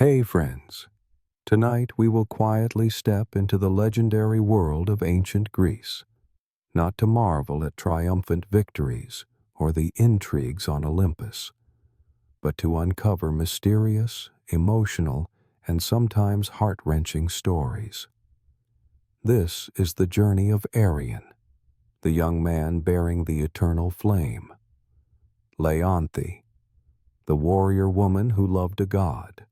Hey friends, tonight we will quietly step into the legendary world of ancient Greece, not to marvel at triumphant victories or the intrigues on Olympus, but to uncover mysterious, emotional, and sometimes heart-wrenching stories. This is the journey of Arion, the young man bearing the eternal flame, Leonthe, the warrior woman who loved a god,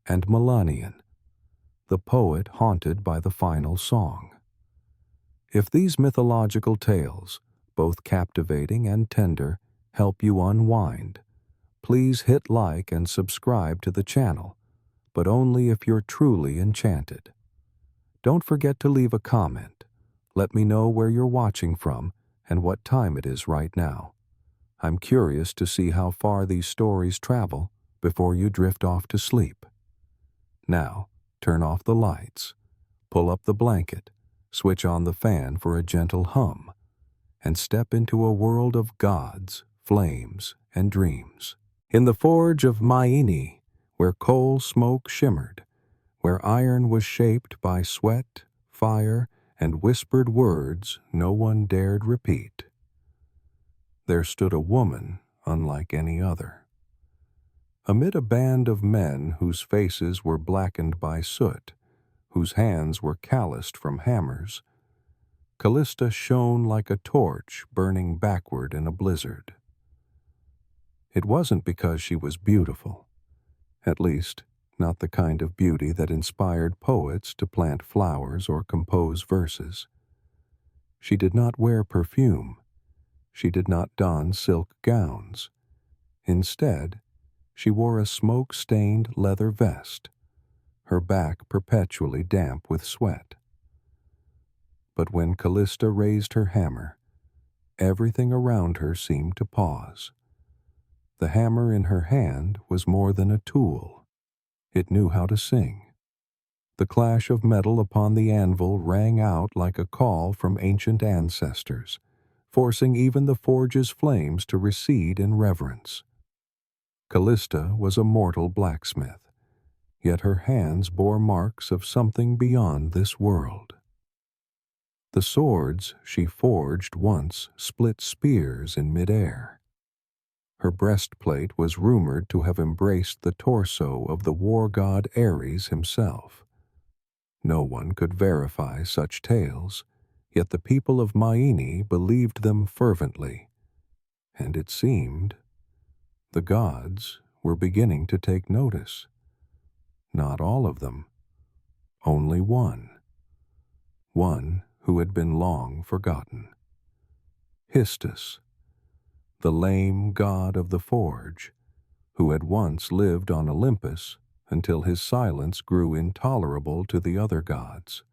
and Melanion, the poet haunted by the final song. If these mythological tales, both captivating and tender, help you unwind, please hit like and subscribe to the channel, but only if you're truly enchanted. Don't forget to leave a comment. Let me know where you're watching from and what time it is right now. I'm curious to see how far these stories travel before you drift off to sleep. Now, turn off the lights, pull up the blanket, switch on the fan for a gentle hum, and step into a world of gods, flames, and dreams. In the forge of Myene, where coal smoke shimmered, where iron was shaped by sweat, fire, and whispered words no one dared repeat, there stood a woman unlike any other. Amid a band of men whose faces were blackened by soot, whose hands were calloused from hammers, Callista shone like a torch burning backward in a blizzard. It wasn't because she was beautiful, at least not the kind of beauty that inspired poets to plant flowers or compose verses. She did not wear perfume. She did not don silk gowns. Instead, she wore a smoke-stained leather vest, her back perpetually damp with sweat. But when Callista raised her hammer, everything around her seemed to pause. The hammer in her hand was more than a tool. It knew how to sing. The clash of metal upon the anvil rang out like a call from ancient ancestors, forcing even the forge's flames to recede in reverence. Callista was a mortal blacksmith, yet her hands bore marks of something beyond this world. The swords she forged once split spears in midair. Her breastplate was rumored to have embraced the torso of the war god Ares himself. No one could verify such tales, yet the people of Myene believed them fervently, and it seemed the gods were beginning to take notice. Not all of them, only one who had been long forgotten. Histus, the lame god of the forge, who had once lived on Olympus until his silence grew intolerable to the other gods.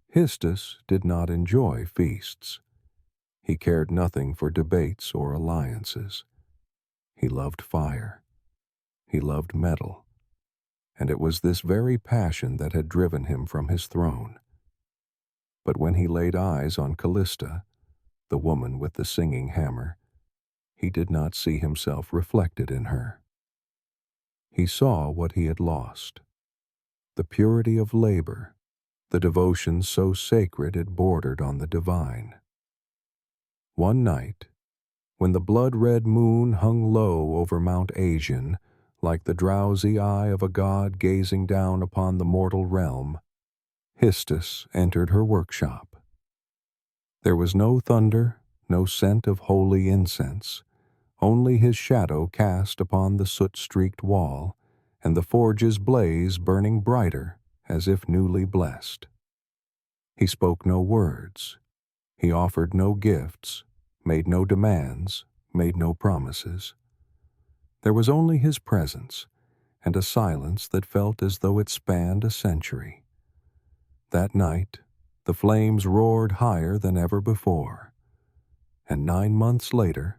Histus did not enjoy feasts. He cared nothing for debates or alliances. He loved fire. He loved metal. And it was this very passion that had driven him from his throne. But when he laid eyes on Callista, the woman with the singing hammer, he did not see himself reflected in her. He saw what he had lost: the purity of labor, the devotion so sacred it bordered on the divine. One night, when the blood-red moon hung low over Mount Asian, like the drowsy eye of a god gazing down upon the mortal realm, Histus entered her workshop. There was no thunder, no scent of holy incense, only his shadow cast upon the soot-streaked wall, and the forge's blaze burning brighter as if newly blessed. He spoke no words. He offered no gifts, made no demands, made no promises. There was only his presence, and a silence that felt as though it spanned a century. That night, the flames roared higher than ever before, and 9 months later,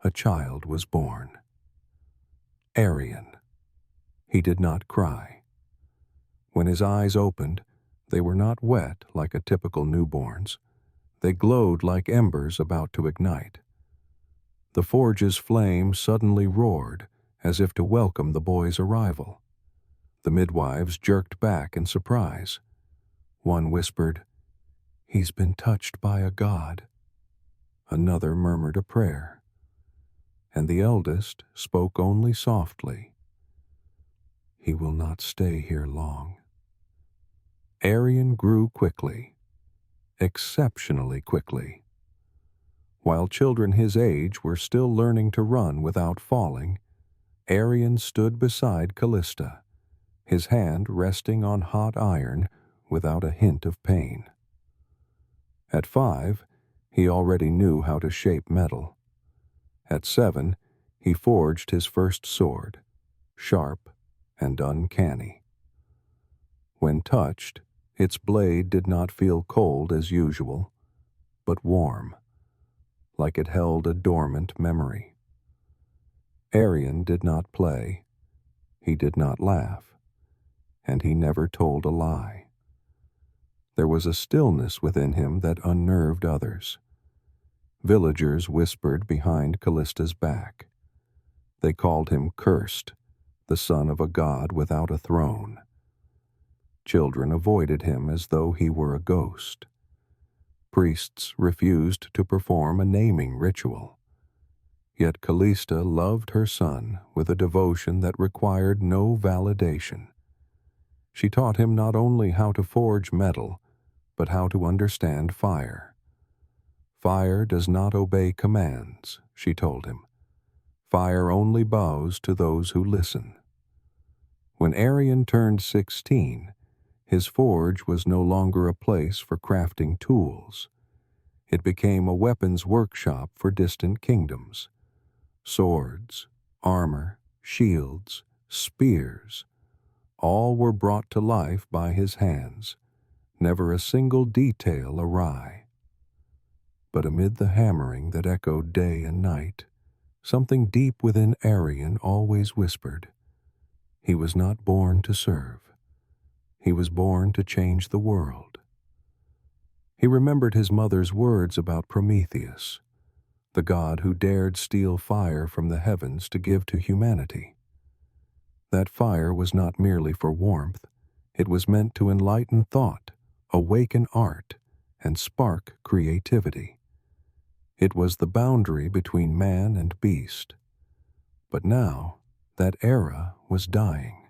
a child was born. Arion. He did not cry. When his eyes opened, they were not wet like a typical newborn's. They glowed like embers about to ignite. The forge's flame suddenly roared, as if to welcome the boy's arrival. The midwives jerked back in surprise. One whispered, "He's been touched by a god." Another murmured a prayer. And the eldest spoke only softly, "He will not stay here long." Arian grew quickly, exceptionally quickly. While children his age were still learning to run without falling, Arian stood beside Callista, his hand resting on hot iron without a hint of pain. At 5, he already knew how to shape metal. At 7, he forged his first sword, sharp and uncanny. When touched, its blade did not feel cold as usual, but warm, like it held a dormant memory. Arian did not play, he did not laugh, and he never told a lie. There was a stillness within him that unnerved others. Villagers whispered behind Callista's back. They called him cursed, the son of a god without a throne. Children avoided him as though he were a ghost. Priests refused to perform a naming ritual. Yet Callista loved her son with a devotion that required no validation. She taught him not only how to forge metal, but how to understand fire. Fire does not obey commands, she told him. Fire only bows to those who listen. When Arian turned 16, his forge was no longer a place for crafting tools. It became a weapons workshop for distant kingdoms. Swords, armor, shields, spears, all were brought to life by his hands, never a single detail awry. But amid the hammering that echoed day and night, something deep within Arian always whispered, he was not born to serve. He was born to change the world. He remembered his mother's words about Prometheus, the god who dared steal fire from the heavens to give to humanity. That fire was not merely for warmth, it was meant to enlighten thought, awaken art, and spark creativity. It was the boundary between man and beast. But now, that era was dying.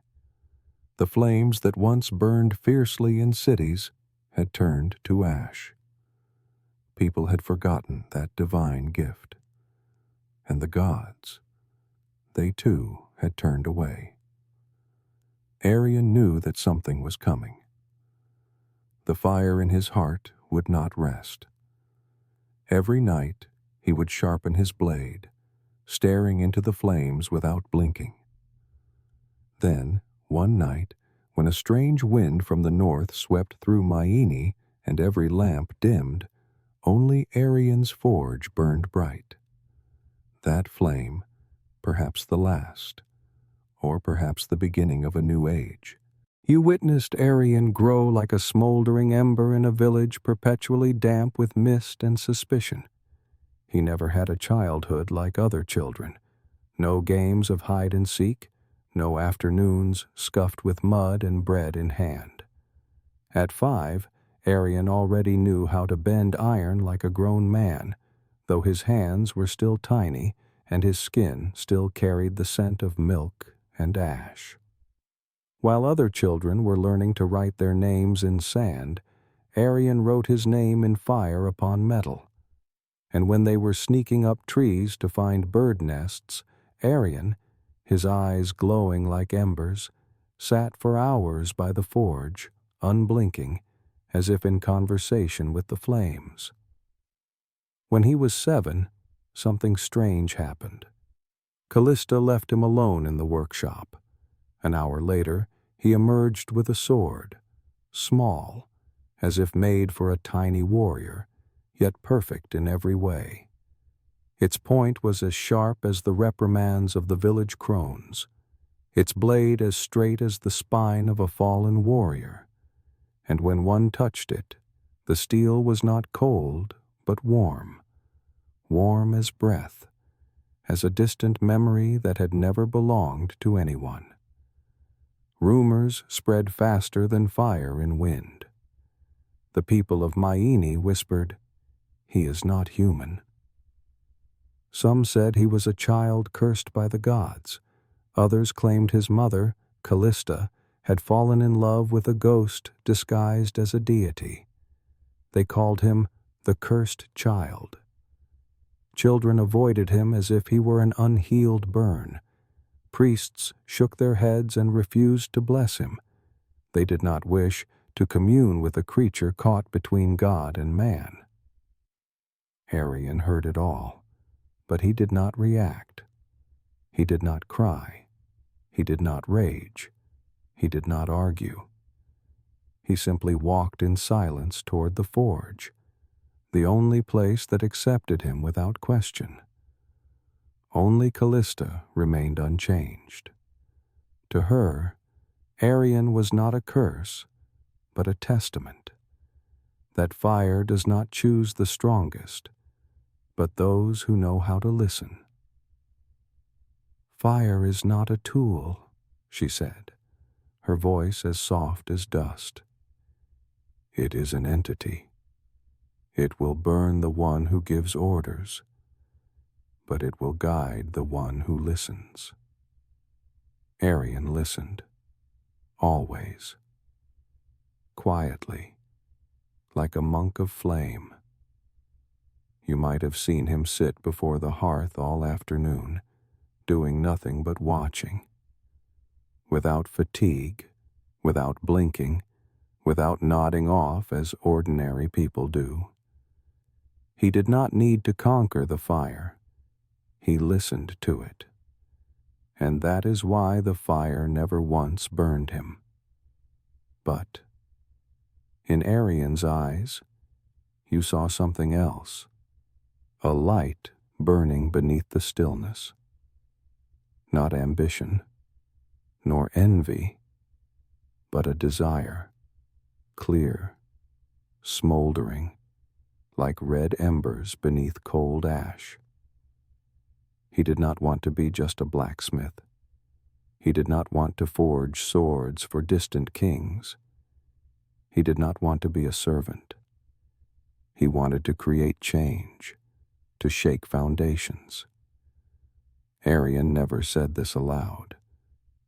The flames that once burned fiercely in cities had turned to ash. People had forgotten that divine gift. And the gods, they too had turned away. Arian knew that something was coming. The fire in his heart would not rest. Every night he would sharpen his blade, staring into the flames without blinking. Then, one night, when a strange wind from the north swept through Myene and every lamp dimmed, only Arian's forge burned bright. That flame, perhaps the last, or perhaps the beginning of a new age. You witnessed Arian grow like a smoldering ember in a village perpetually damp with mist and suspicion. He never had a childhood like other children. No games of hide and seek, no afternoons scuffed with mud and bread in hand. At 5, Arian already knew how to bend iron like a grown man, though his hands were still tiny and his skin still carried the scent of milk and ash. While other children were learning to write their names in sand, Arian wrote his name in fire upon metal. And when they were sneaking up trees to find bird nests, Arian, his eyes glowing like embers, sat for hours by the forge, unblinking, as if in conversation with the flames. When he was 7, something strange happened. Callista left him alone in the workshop. An hour later, he emerged with a sword, small, as if made for a tiny warrior, yet perfect in every way. Its point was as sharp as the reprimands of the village crones, its blade as straight as the spine of a fallen warrior. And when one touched it, the steel was not cold, but warm, warm as breath, as a distant memory that had never belonged to anyone. Rumors spread faster than fire in wind. The people of Maini whispered, "He is not human." Some said he was a child cursed by the gods. Others claimed his mother, Callista, had fallen in love with a ghost disguised as a deity. They called him the cursed child. Children avoided him as if he were an unhealed burn. Priests shook their heads and refused to bless him. They did not wish to commune with a creature caught between God and man. Arian heard it all, but he did not react. He did not cry. He did not rage. He did not argue. He simply walked in silence toward the forge, the only place that accepted him without question. Only Callista remained unchanged. To her, Arian was not a curse, but a testament that fire does not choose the strongest, but those who know how to listen. "Fire is not a tool," she said, her voice as soft as dust. "It is an entity. It will burn the one who gives orders, but it will guide the one who listens." Arian listened, always, quietly, like a monk of flame. You might have seen him sit before the hearth all afternoon, doing nothing but watching. Without fatigue, without blinking, without nodding off as ordinary people do. He did not need to conquer the fire. He listened to it. And that is why the fire never once burned him. But in Arian's eyes, you saw something else, a light burning beneath the stillness. Not ambition, nor envy, but a desire, clear, smoldering, like red embers beneath cold ash. He did not want to be just a blacksmith. He did not want to forge swords for distant kings. He did not want to be a servant. He wanted to create change, to shake foundations. Arian never said this aloud,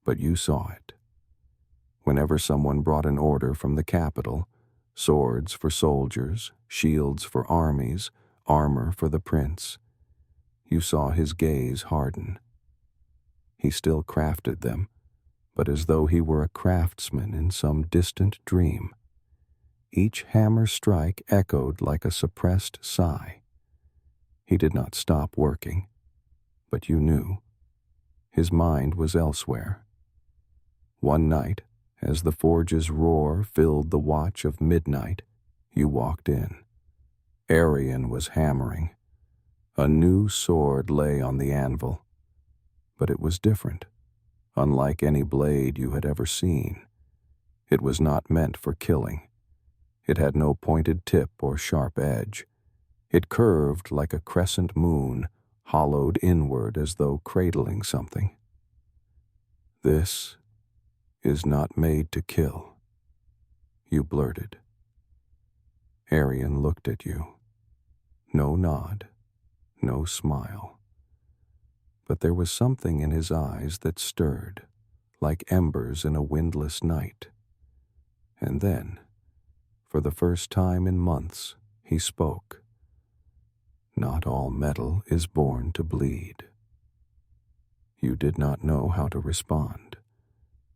but you saw it. Whenever someone brought an order from the capital, swords for soldiers, shields for armies, armor for the prince, you saw his gaze harden. He still crafted them, but as though he were a craftsman in some distant dream. Each hammer strike echoed like a suppressed sigh. He did not stop working, but you knew. His mind was elsewhere. One night, as the forge's roar filled the watch of midnight, you walked in. Arian was hammering. A new sword lay on the anvil, but it was different, unlike any blade you had ever seen. It was not meant for killing. It had no pointed tip or sharp edge. It curved like a crescent moon, hollowed inward as though cradling something. "This is not made to kill," you blurted. Arian looked at you. No nod, no smile. But there was something in his eyes that stirred, like embers in a windless night. And then, for the first time in months, he spoke. "Not all metal is born to bleed." You did not know how to respond,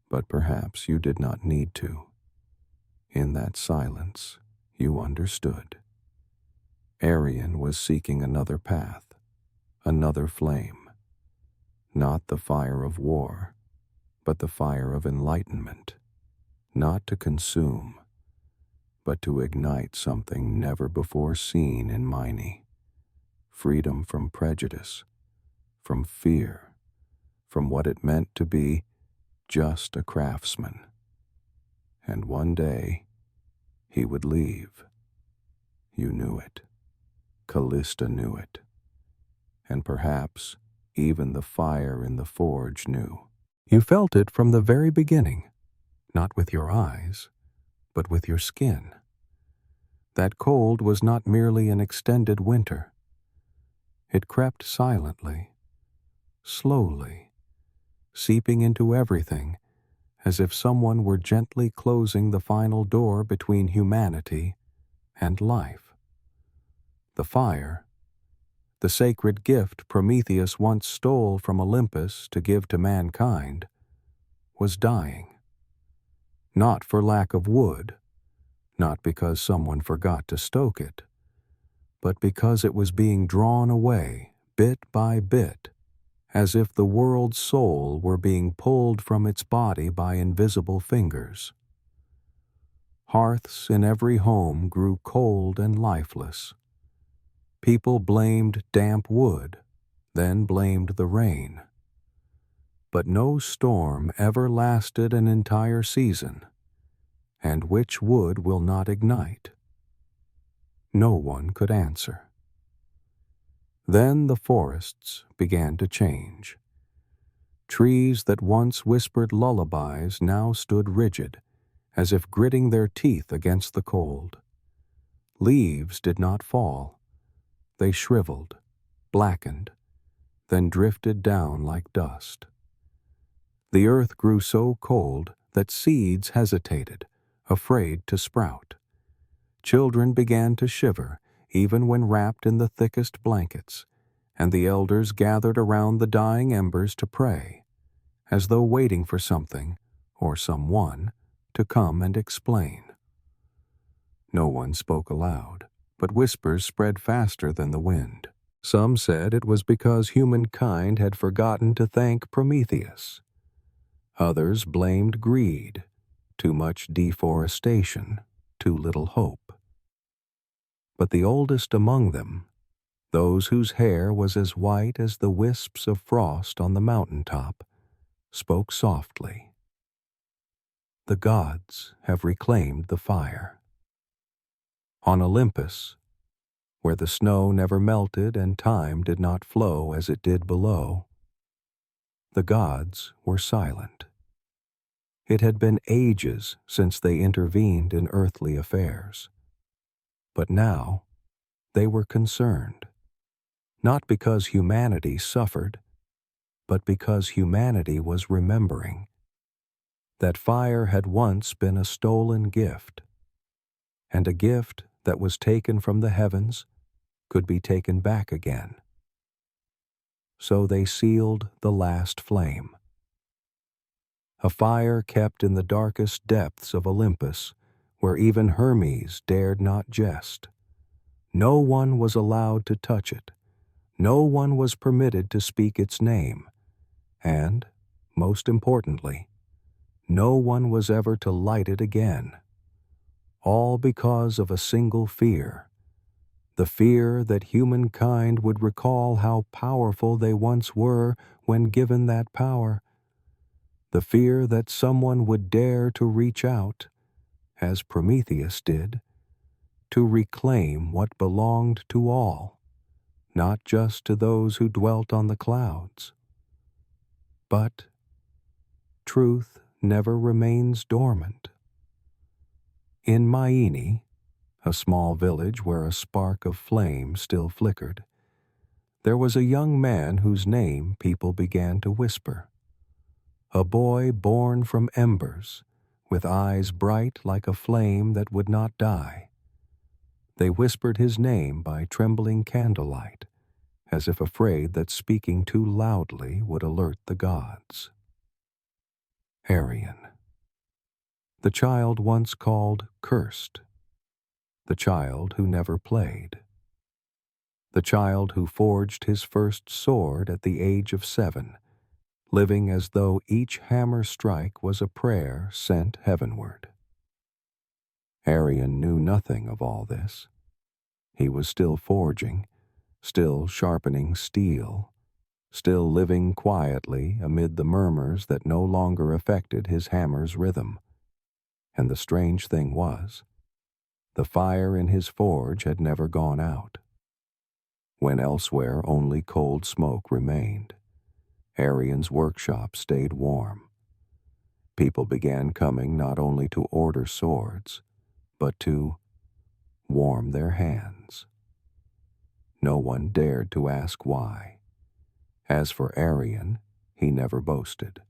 but perhaps you did not need to. In that silence, you understood. Arian was seeking another path, another flame. Not the fire of war, but the fire of enlightenment. Not to consume, but to ignite something never before seen in Maini. Freedom from prejudice, from fear, from what it meant to be just a craftsman. And one day, he would leave. You knew it. Callista knew it. And perhaps Even the fire in the forge knew. You felt it from the very beginning, not with your eyes, but with your skin. That cold was not merely an extended winter. It crept silently, slowly, seeping into everything, as if someone were gently closing the final door between humanity and life. The fire, the sacred gift Prometheus once stole from Olympus to give to mankind, was dying. Not for lack of wood, not because someone forgot to stoke it, but because it was being drawn away, bit by bit, as if the world's soul were being pulled from its body by invisible fingers. Hearths in every home grew cold and lifeless. People blamed damp wood, then blamed the rain. But no storm ever lasted an entire season, and which wood will not ignite? No one could answer. Then the forests began to change. Trees that once whispered lullabies now stood rigid, as if gritting their teeth against the cold. Leaves did not fall. They shriveled, blackened, then drifted down like dust. The earth grew so cold that seeds hesitated, afraid to sprout. Children began to shiver, even when wrapped in the thickest blankets, and the elders gathered around the dying embers to pray, as though waiting for something, or someone, to come and explain. No one spoke aloud, but whispers spread faster than the wind. Some said it was because humankind had forgotten to thank Prometheus. Others blamed greed, too much deforestation, too little hope. But the oldest among them, those whose hair was as white as the wisps of frost on the mountaintop, spoke softly. The gods have reclaimed the fire. On Olympus, where the snow never melted and time did not flow as it did below, the gods were silent. It had been ages since they intervened in earthly affairs. But now they were concerned, not because humanity suffered, but because humanity was remembering that fire had once been a stolen gift, and a gift that was taken from the heavens could be taken back again. So they sealed the last flame. A fire kept in the darkest depths of Olympus, where even Hermes dared not jest. No one was allowed to touch it. No one was permitted to speak its name. And, most importantly, no one was ever to light it again. All because of a single fear. The fear that humankind would recall how powerful they once were when given that power. The fear that someone would dare to reach out, as Prometheus did, to reclaim what belonged to all, not just to those who dwelt on the clouds. But truth never remains dormant. In Myene, a small village where a spark of flame still flickered, there was a young man whose name people began to whisper. A boy born from embers, with eyes bright like a flame that would not die. They whispered his name by trembling candlelight, as if afraid that speaking too loudly would alert the gods. Arion. The child once called cursed. The child who never played. The child who forged his first sword at the age of 7, living as though each hammer strike was a prayer sent heavenward. Arion knew nothing of all this. He was still forging, still sharpening steel, still living quietly amid the murmurs that no longer affected his hammer's rhythm. And the strange thing was, the fire in his forge had never gone out. When elsewhere only cold smoke remained, Arian's workshop stayed warm. People began coming not only to order swords, but to warm their hands. No one dared to ask why. As for Arian, he never boasted.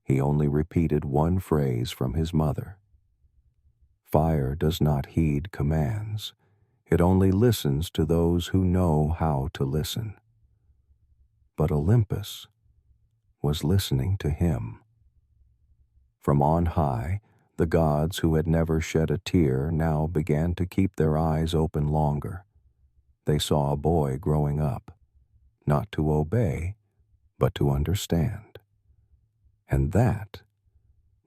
He only repeated one phrase from his mother. Fire does not heed commands. It only listens to those who know how to listen. But Olympus was listening to him. From on high, the gods who had never shed a tear now began to keep their eyes open longer. They saw a boy growing up, not to obey, but to understand. And that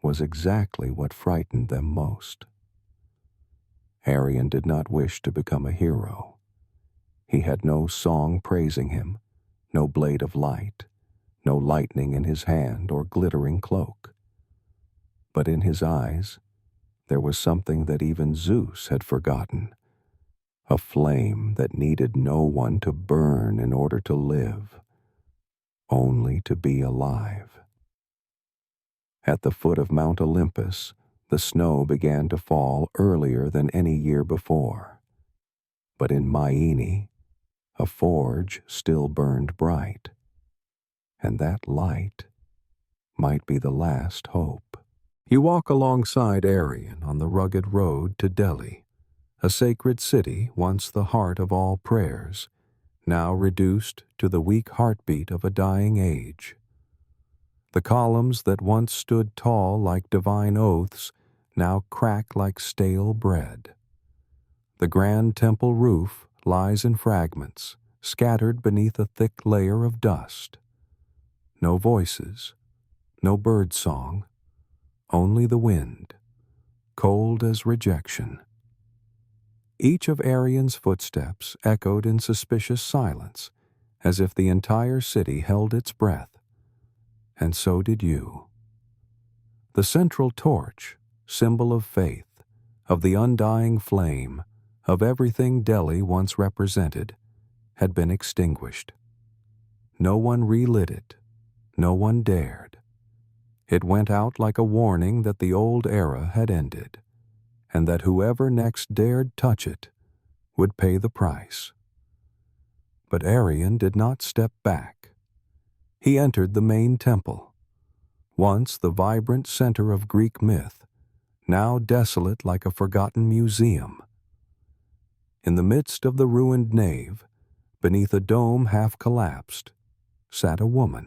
was exactly what frightened them most. Arian did not wish to become a hero. He had no song praising him, no blade of light, no lightning in his hand or glittering cloak. But in his eyes, there was something that even Zeus had forgotten, a flame that needed no one to burn in order to live, only to be alive. At the foot of Mount Olympus, the snow began to fall earlier than any year before. But in Myene, a forge still burned bright, and that light might be the last hope. You walk alongside Arian on the rugged road to Delhi, a sacred city once the heart of all prayers, now reduced to the weak heartbeat of a dying age. The columns that once stood tall like divine oaths now crack like stale bread. The grand temple roof lies in fragments, scattered beneath a thick layer of dust. No voices, no bird song, only the wind, cold as rejection. Each of Arian's footsteps echoed in suspicious silence, as if the entire city held its breath. And so did you. The central torch, symbol of faith, of the undying flame, of everything Delhi once represented, had been extinguished. No one relit it. No one dared. It went out like a warning that the old era had ended, and that whoever next dared touch it would pay the price. But Arian did not step back. He entered the main temple, once the vibrant center of Greek myth, now desolate like a forgotten museum. In the midst of the ruined nave, beneath a dome half collapsed, sat a woman.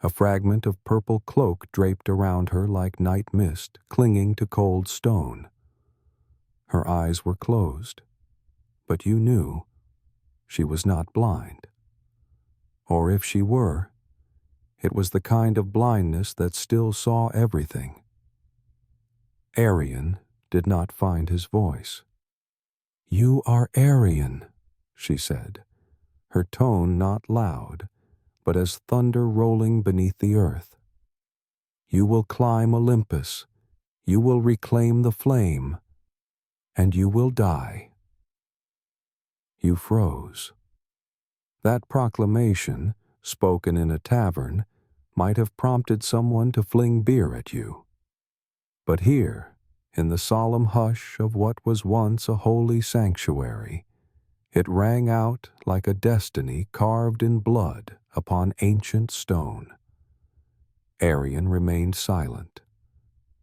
A fragment of purple cloak draped around her like night mist clinging to cold stone. Her eyes were closed, but you knew she was not blind. Or if she were, it was the kind of blindness that still saw everything. Arian did not find his voice. "You are Arian," she said, her tone not loud, but as thunder rolling beneath the earth. "You will climb Olympus, you will reclaim the flame, and you will die." You froze. That proclamation, spoken in a tavern, might have prompted someone to fling beer at you. But here, in the solemn hush of what was once a holy sanctuary, it rang out like a destiny carved in blood upon ancient stone. Arian remained silent.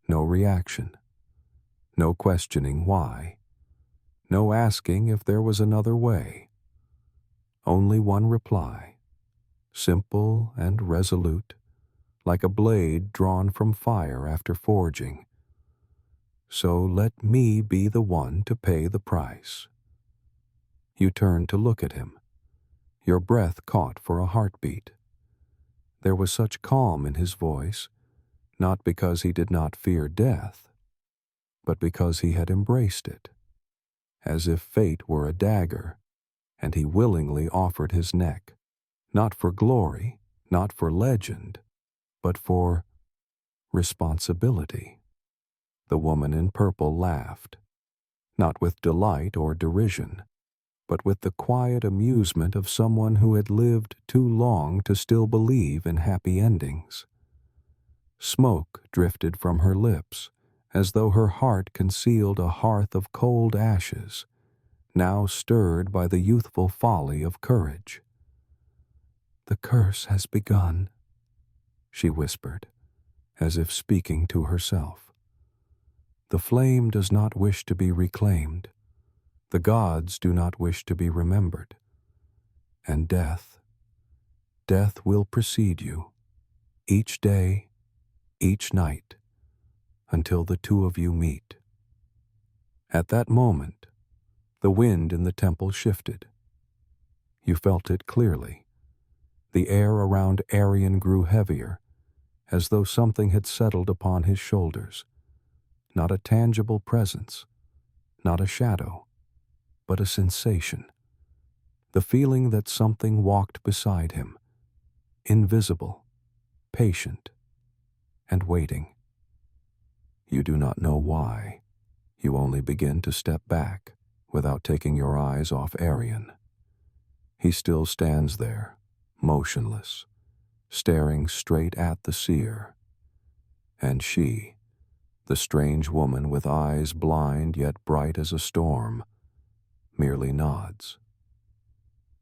No reaction. No questioning why. No asking if there was another way. Only one reply, simple and resolute, like a blade drawn from fire after forging. "So let me be the one to pay the price." You turned to look at him. Your breath caught for a heartbeat. There was such calm in his voice, not because he did not fear death, but because he had embraced it, as if fate were a dagger, and he willingly offered his neck, not for glory, not for legend, but for responsibility. The woman in purple laughed, not with delight or derision, but with the quiet amusement of someone who had lived too long to still believe in happy endings. Smoke drifted from her lips, as though her heart concealed a hearth of cold ashes, now stirred by the youthful folly of courage. "The curse has begun," she whispered, as if speaking to herself. "The flame does not wish to be reclaimed. The gods do not wish to be remembered. And death will precede you, each day, each night, until the two of you meet." At that moment, the wind in the temple shifted. You felt it clearly. The air around Arian grew heavier, as though something had settled upon his shoulders. Not a tangible presence, not a shadow, but a sensation. The feeling that something walked beside him, invisible, patient, and waiting. You do not know why. You only begin to step back without taking your eyes off Arian. He still stands there, motionless, staring straight at the seer. And she, the strange woman with eyes blind yet bright as a storm, merely nods.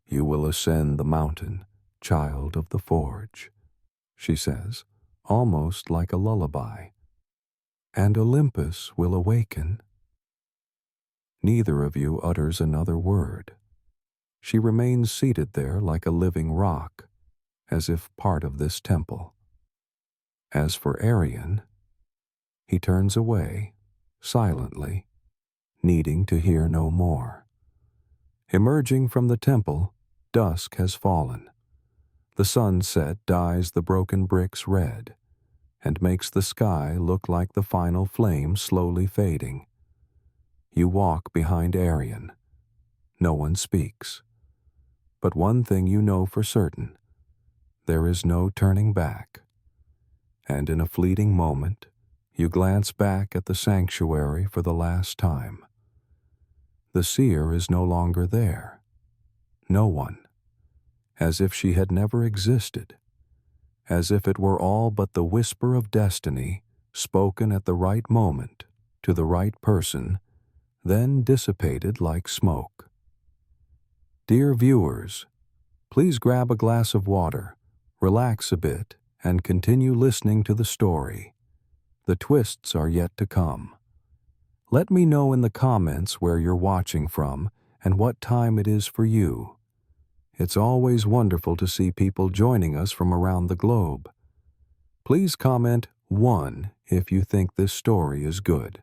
"You will ascend the mountain, child of the forge," she says, almost like a lullaby. "And Olympus will awaken." Neither of you utters another word. She remains seated there like a living rock, as if part of this temple. As for Arian, he turns away, silently, needing to hear no more. Emerging from the temple, dusk has fallen. The sunset dyes the broken bricks red, and makes the sky look like the final flame slowly fading. You walk behind Arian. No one speaks. But one thing you know for certain: there is no turning back. And in a fleeting moment, you glance back at the sanctuary for the last time. The seer is no longer there. No one. As if she had never existed. As if it were all but the whisper of destiny, spoken at the right moment, to the right person, then dissipated like smoke. Dear viewers, please grab a glass of water, relax a bit, and continue listening to the story. The twists are yet to come. Let me know in the comments where you're watching from and what time it is for you. It's always wonderful to see people joining us from around the globe. Please comment 1 if you think this story is good.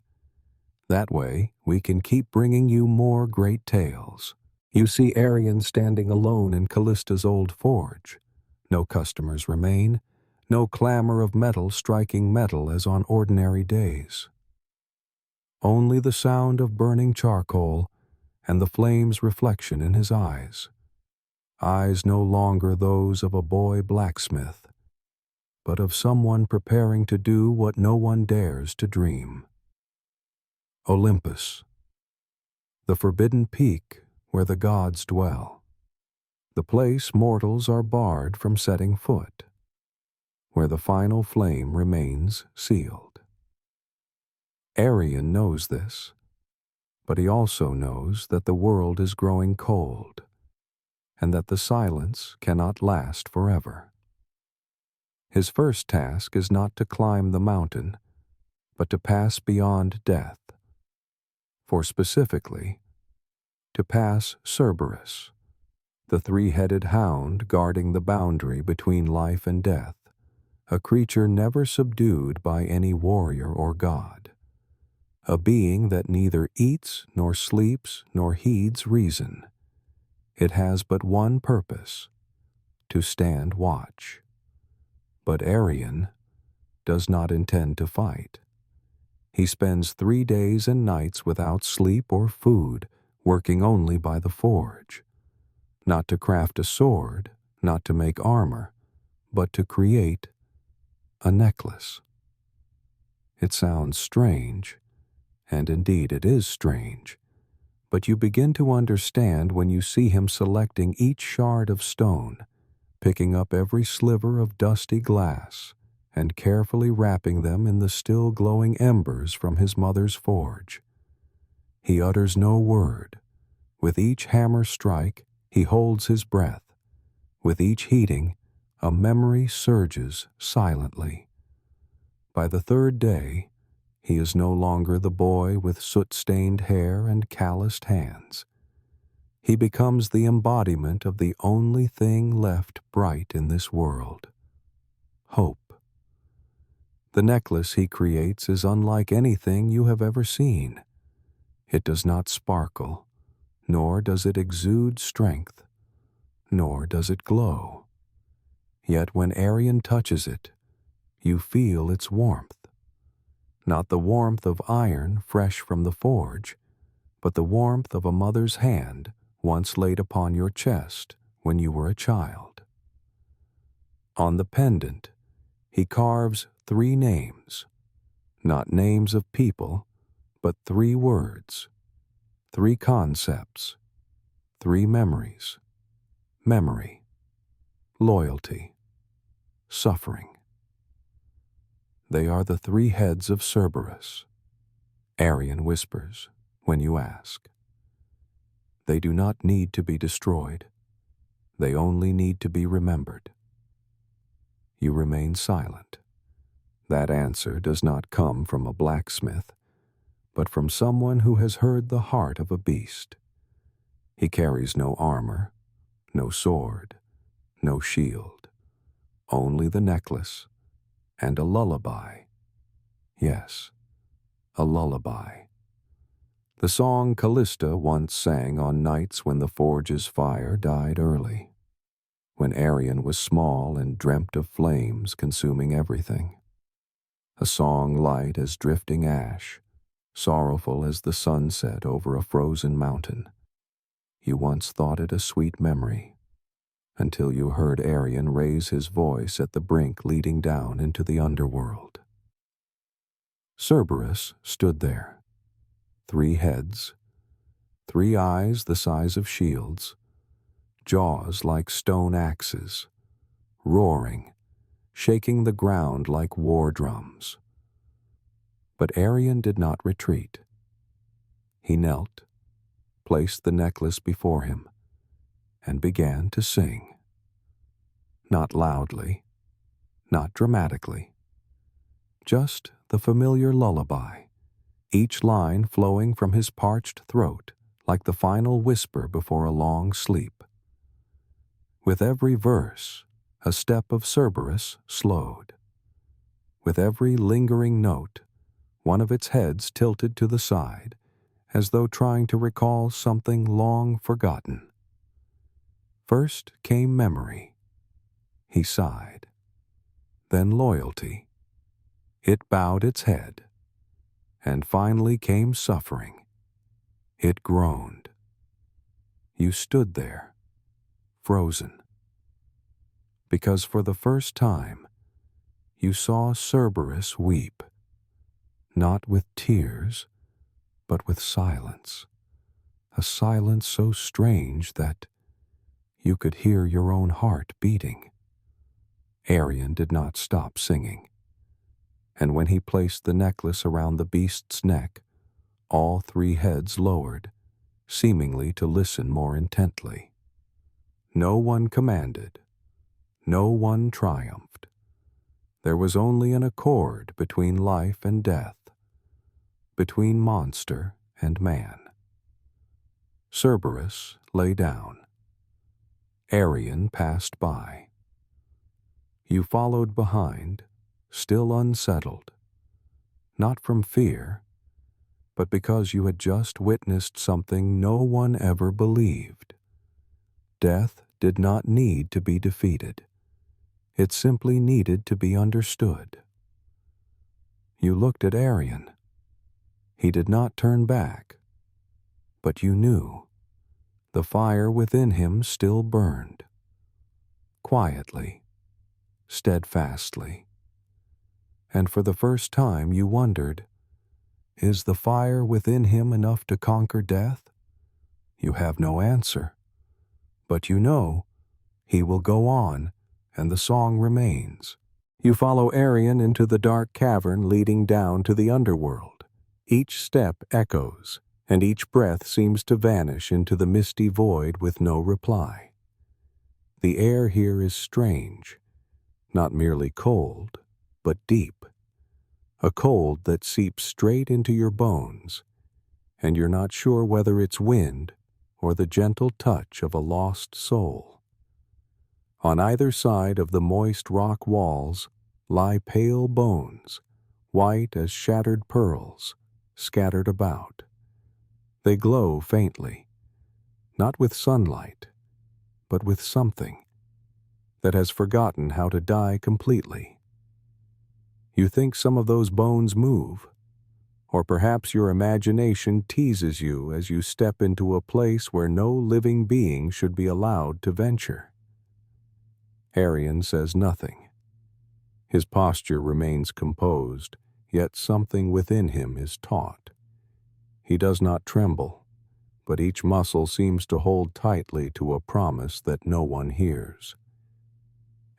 That way, we can keep bringing you more great tales. You see Arian standing alone in Callista's old forge. No customers remain, no clamor of metal striking metal as on ordinary days. Only the sound of burning charcoal and the flame's reflection in his eyes. Eyes no longer those of a boy blacksmith, but of someone preparing to do what no one dares to dream. Olympus, the forbidden peak where the gods dwell, the place mortals are barred from setting foot, where the final flame remains sealed. Arian knows this, but he also knows that the world is growing cold, and that the silence cannot last forever. His first task is not to climb the mountain, but to pass beyond death, for specifically, to pass Cerberus, the three-headed hound guarding the boundary between life and death, a creature never subdued by any warrior or god, a being that neither eats nor sleeps nor heeds reason. It has but one purpose: to stand watch. But Arian does not intend to fight. He spends 3 days and nights without sleep or food, working only by the forge. Not to craft a sword, not to make armor, but to create a necklace. It sounds strange, and indeed it is strange, But you begin to understand when you see him selecting each shard of stone, picking up every sliver of dusty glass, and carefully wrapping them in the still glowing embers from his mother's forge. He utters no word. With each hammer strike, he holds his breath. With each heating, a memory surges silently. By the third day, he is no longer the boy with soot-stained hair and calloused hands. He becomes the embodiment of the only thing left bright in this world: hope. The necklace he creates is unlike anything you have ever seen. It does not sparkle, nor does it exude strength, nor does it glow. Yet when Arian touches it, you feel its warmth. Not the warmth of iron fresh from the forge, but the warmth of a mother's hand once laid upon your chest when you were a child. On the pendant, he carves 3 names, not names of people, but 3 words, 3 concepts, 3 memories: memory, loyalty, suffering. They are the 3 heads of Cerberus. Arian whispers when you ask. They do not need to be destroyed. They only need to be remembered. You remain silent. That answer does not come from a blacksmith, but from someone who has heard the heart of a beast. He carries no armor, no sword, no shield, only the necklace and a lullaby. Yes, a lullaby. The song Callista once sang on nights when the forge's fire died early, when Arian was small and dreamt of flames consuming everything. A song light as drifting ash, sorrowful as the sunset over a frozen mountain. You once thought it a sweet memory, until you heard Arian raise his voice at the brink leading down into the underworld. Cerberus stood there, 3 heads, 3 eyes the size of shields, jaws like stone axes, roaring, shaking the ground like war drums. But Arian did not retreat. He knelt, placed the necklace before him, and began to sing. Not loudly, not dramatically, just the familiar lullaby, each line flowing from his parched throat like the final whisper before a long sleep. With every verse, a step of Cerberus slowed. With every lingering note, one of its heads tilted to the side, as though trying to recall something long forgotten. First came memory. He sighed. Then loyalty. It bowed its head. And finally came suffering. It groaned. You stood there, frozen. Because for the first time, you saw Cerberus weep, not with tears, but with silence, a silence so strange that you could hear your own heart beating. Arian did not stop singing, and when he placed the necklace around the beast's neck, all 3 heads lowered, seemingly to listen more intently. No one commanded, no one triumphed. There was only an accord between life and death, between monster and man. Cerberus lay down. Arian passed by. You followed behind, still unsettled, not from fear, but because you had just witnessed something no one ever believed. Death did not need to be defeated. It simply needed to be understood. You looked at Arian. He did not turn back, but you knew. The fire within him still burned. Quietly, steadfastly. And for the first time you wondered, is the fire within him enough to conquer death? You have no answer, but you know he will go on, and the song remains. You follow Arian into the dark cavern leading down to the underworld. Each step echoes, and each breath seems to vanish into the misty void with no reply. The air here is strange, not merely cold, but deep. A cold that seeps straight into your bones, and you're not sure whether it's wind or the gentle touch of a lost soul. On either side of the moist rock walls lie pale bones, white as shattered pearls, scattered about. They glow faintly, not with sunlight, but with something that has forgotten how to die completely. You think some of those bones move, or perhaps your imagination teases you as you step into a place where no living being should be allowed to venture. Arian says nothing. His posture remains composed, yet something within him is taut. He does not tremble, but each muscle seems to hold tightly to a promise that no one hears.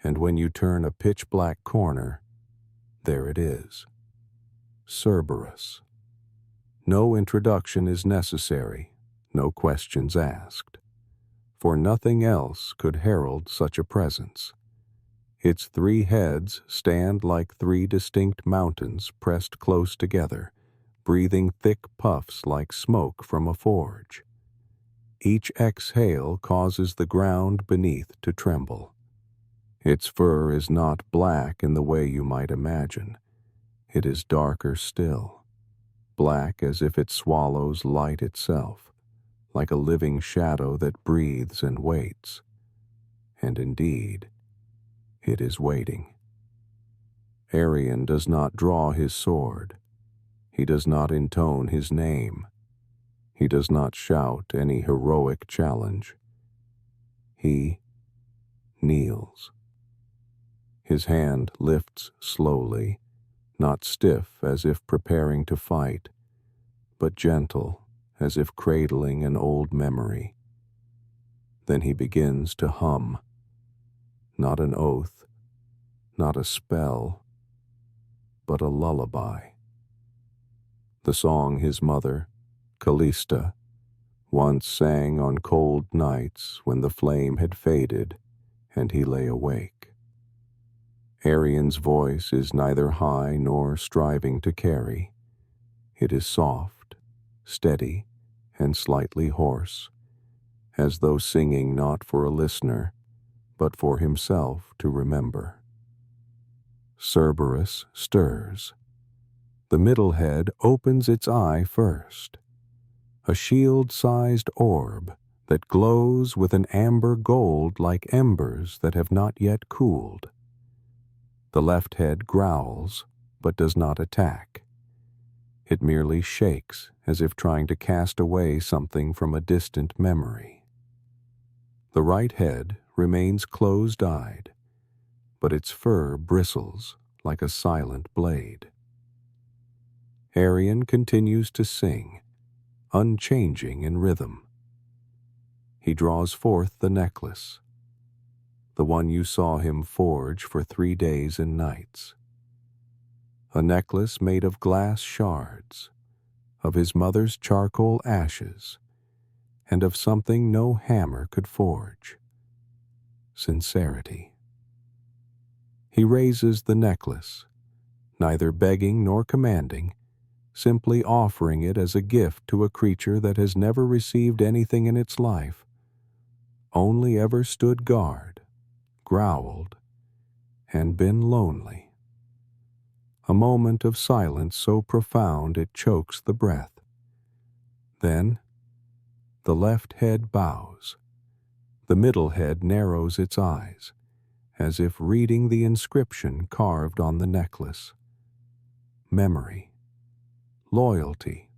And when you turn a pitch-black corner, there it is. Cerberus. No introduction is necessary, no questions asked, for nothing else could herald such a presence. Its three heads stand like three distinct mountains pressed close together, breathing thick puffs like smoke from a forge. Each exhale causes the ground beneath to tremble. Its fur is not black in the way you might imagine. It is darker still, black as if it swallows light itself, like a living shadow that breathes and waits. And indeed, it is waiting. Arian does not draw his sword. He does not intone his name. He does not shout any heroic challenge. He kneels. His hand lifts slowly, not stiff as if preparing to fight, but gentle as if cradling an old memory. Then he begins to hum. Not an oath, not a spell, but a lullaby. The song his mother, Callista, once sang on cold nights when the flame had faded and he lay awake. Arian's voice is neither high nor striving to carry. It is soft, steady, and slightly hoarse, as though singing not for a listener, but for himself to remember. Cerberus stirs. The middle head opens its eye first, a shield-sized orb that glows with an amber gold like embers that have not yet cooled. The left head growls, but does not attack. It merely shakes as if trying to cast away something from a distant memory. The right head remains closed-eyed, but its fur bristles like a silent blade. Arian continues to sing, unchanging in rhythm. He draws forth the necklace, the one you saw him forge for 3 days and nights. A necklace made of glass shards, of his mother's charcoal ashes, and of something no hammer could forge: sincerity. He raises the necklace, neither begging nor commanding, simply offering it as a gift to a creature that has never received anything in its life, only ever stood guard, growled, and been lonely. A moment of silence so profound it chokes the breath. Then, the left head bows. The middle head narrows its eyes, as if reading the inscription carved on the necklace. Memory, loyalty,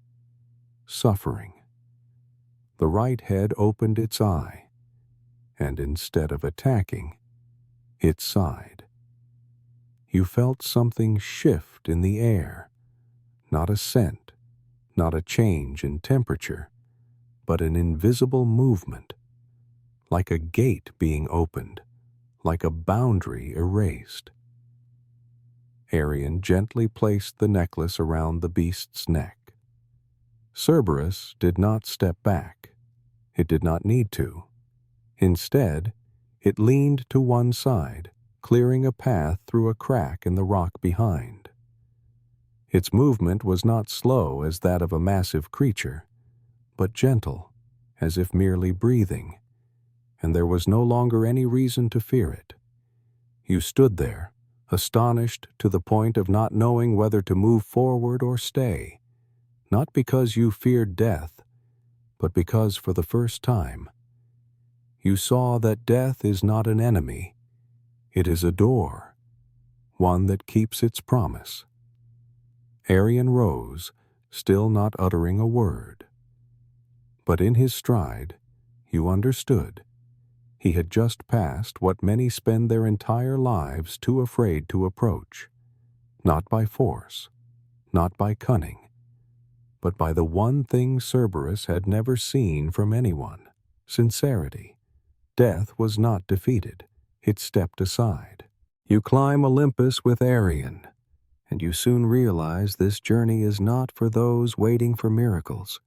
suffering. The right head opened its eye, and instead of attacking, it sighed. You felt something shift in the air, not a scent, not a change in temperature, but an invisible movement, like a gate being opened, like a boundary erased. Arian gently placed the necklace around the beast's neck. Cerberus did not step back. It did not need to. Instead, it leaned to one side, clearing a path through a crack in the rock behind. Its movement was not slow as that of a massive creature, but gentle, as if merely breathing, and there was no longer any reason to fear it. You stood there, astonished to the point of not knowing whether to move forward or stay, not because you feared death, but because for the first time, you saw that death is not an enemy. It is a door, one that keeps its promise. Arian rose, still not uttering a word. But in his stride, you understood. He had just passed what many spend their entire lives too afraid to approach, not by force, not by cunning, but by the one thing Cerberus had never seen from anyone: sincerity. Death was not defeated. It stepped aside. You climb Olympus with Arian, and you soon realize this journey is not for those waiting for miracles.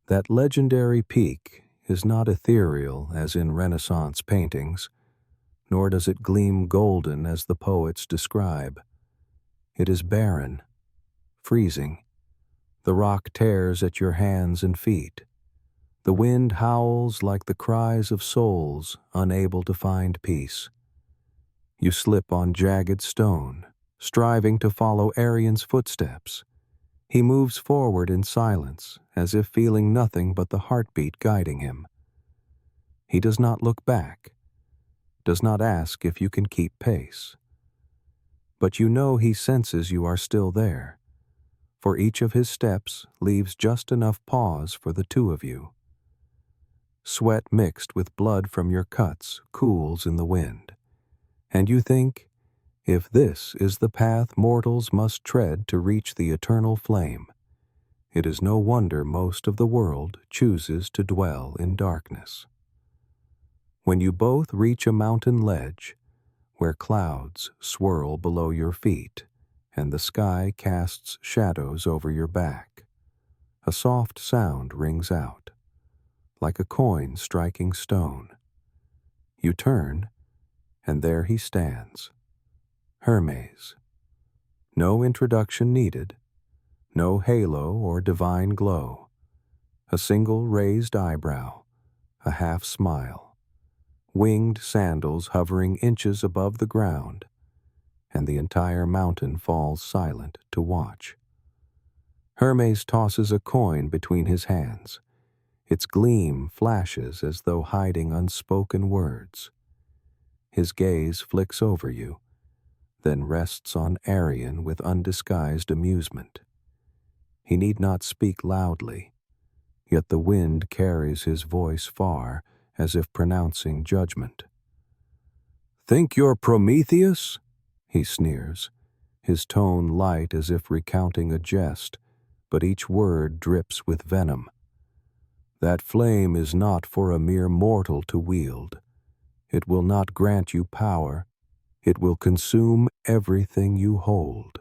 That legendary peak is not ethereal as in Renaissance paintings, nor does it gleam golden as the poets describe. It is barren, freezing. The rock tears at your hands and feet. The wind howls like the cries of souls unable to find peace. You slip on jagged stone, striving to follow Arian's footsteps. He moves forward in silence, as if feeling nothing but the heartbeat guiding him. He does not look back, does not ask if you can keep pace. But you know he senses you are still there, for each of his steps leaves just enough pause for the two of you. Sweat mixed with blood from your cuts cools in the wind, and you think, if this is the path mortals must tread to reach the eternal flame, it is no wonder most of the world chooses to dwell in darkness. When you both reach a mountain ledge, where clouds swirl below your feet and the sky casts shadows over your back, a soft sound rings out, like a coin striking stone. You turn, and there he stands, Hermes. No introduction needed, no halo or divine glow, a single raised eyebrow, a half smile, winged sandals hovering inches above the ground, and the entire mountain falls silent to watch. Hermes tosses a coin between his hands. Its gleam flashes as though hiding unspoken words. His gaze flicks over you, then rests on Arian with undisguised amusement. He need not speak loudly, yet the wind carries his voice far, as if pronouncing judgment. "Think you're Prometheus?" he sneers, his tone light as if recounting a jest, but each word drips with venom. "That flame is not for a mere mortal to wield. It will not grant you power. It will consume everything you hold."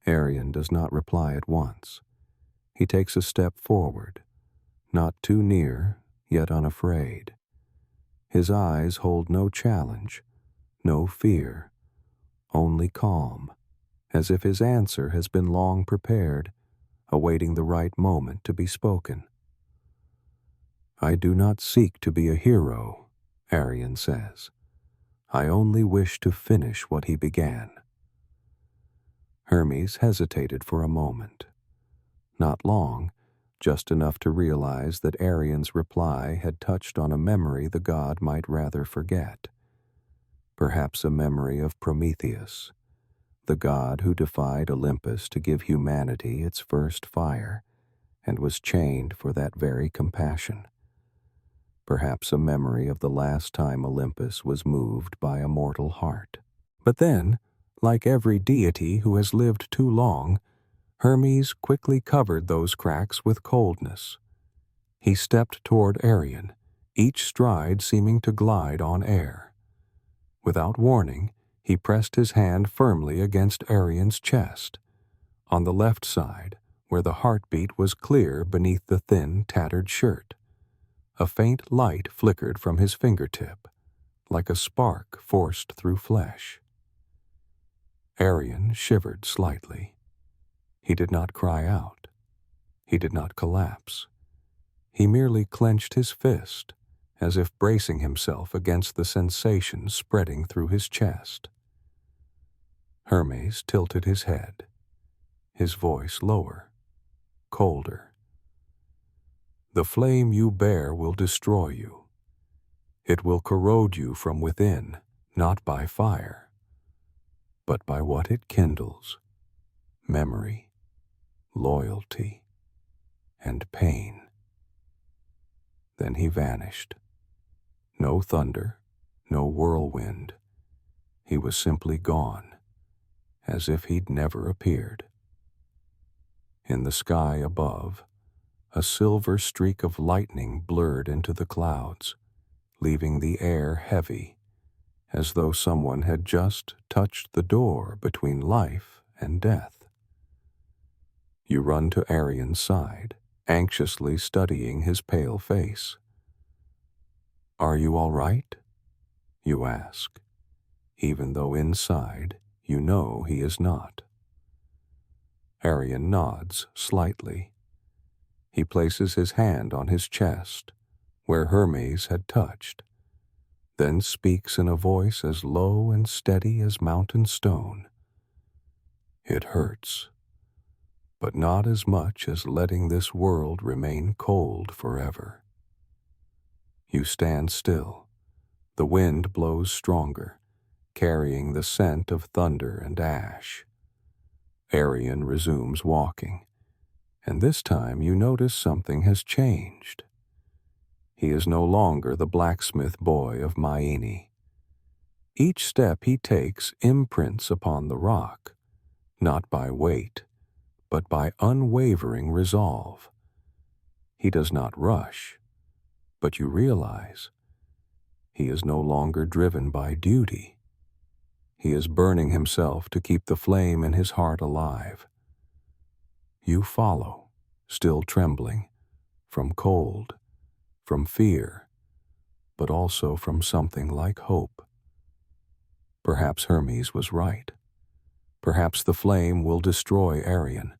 Arian does not reply at once. He takes a step forward, not too near, yet unafraid. His eyes hold no challenge, no fear, only calm, as if his answer has been long prepared, awaiting the right moment to be spoken. "I do not seek to be a hero," Arian says. "I only wish to finish what he began." Hermes hesitated for a moment. Not long, just enough to realize that Arian's reply had touched on a memory the god might rather forget. Perhaps a memory of Prometheus, the god who defied Olympus to give humanity its first fire, and was chained for that very compassion. Perhaps a memory of the last time Olympus was moved by a mortal heart. But then, like every deity who has lived too long, Hermes quickly covered those cracks with coldness, He stepped toward Arian, each stride seeming to glide on air. Without warning, he pressed his hand firmly against Arian's chest, on the left side, where the heartbeat was clear beneath the thin, tattered shirt. A faint light flickered from his fingertip, like a spark forced through flesh. Arian shivered slightly. He did not cry out. He did not collapse. He merely clenched his fist, as if bracing himself against the sensation spreading through his chest. Hermes tilted his head, his voice lower, colder. The flame you bear will destroy you. It will corrode you from within, not by fire, but by what it kindles: memory, loyalty, and pain. Then he vanished. No thunder, no whirlwind. He was simply gone, as if he'd never appeared. In the sky above, a silver streak of lightning blurred into the clouds, leaving the air heavy, as though someone had just touched the door between life and death. You run to Arian's side, anxiously studying his pale face. "Are you all right?" you ask, even though inside you know he is not. Arian nods slightly. He places his hand on his chest, where Hermes had touched, then speaks in a voice as low and steady as mountain stone. "It hurts, but not as much as letting this world remain cold forever." You stand still. The wind blows stronger, carrying the scent of thunder and ash. Arian resumes walking, and this time you notice something has changed. He is no longer the blacksmith boy of Myene. Each step he takes imprints upon the rock, not by weight, but by unwavering resolve. He does not rush, but you realize he is no longer driven by duty. He is burning himself to keep the flame in his heart alive. You follow, still trembling, from cold, from fear, but also from something like hope. Perhaps Hermes was right. Perhaps the flame will destroy Arian.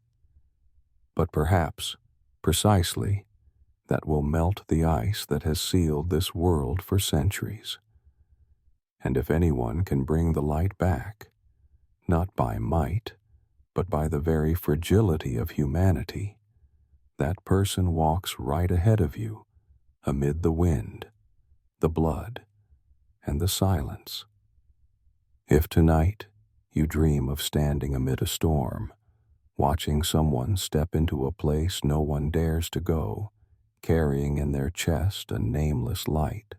But perhaps, precisely, that will melt the ice that has sealed this world for centuries. And if anyone can bring the light back, not by might, but by the very fragility of humanity, that person walks right ahead of you, amid the wind, the blood, and the silence. If tonight you dream of standing amid a storm, watching someone step into a place no one dares to go, carrying in their chest a nameless light,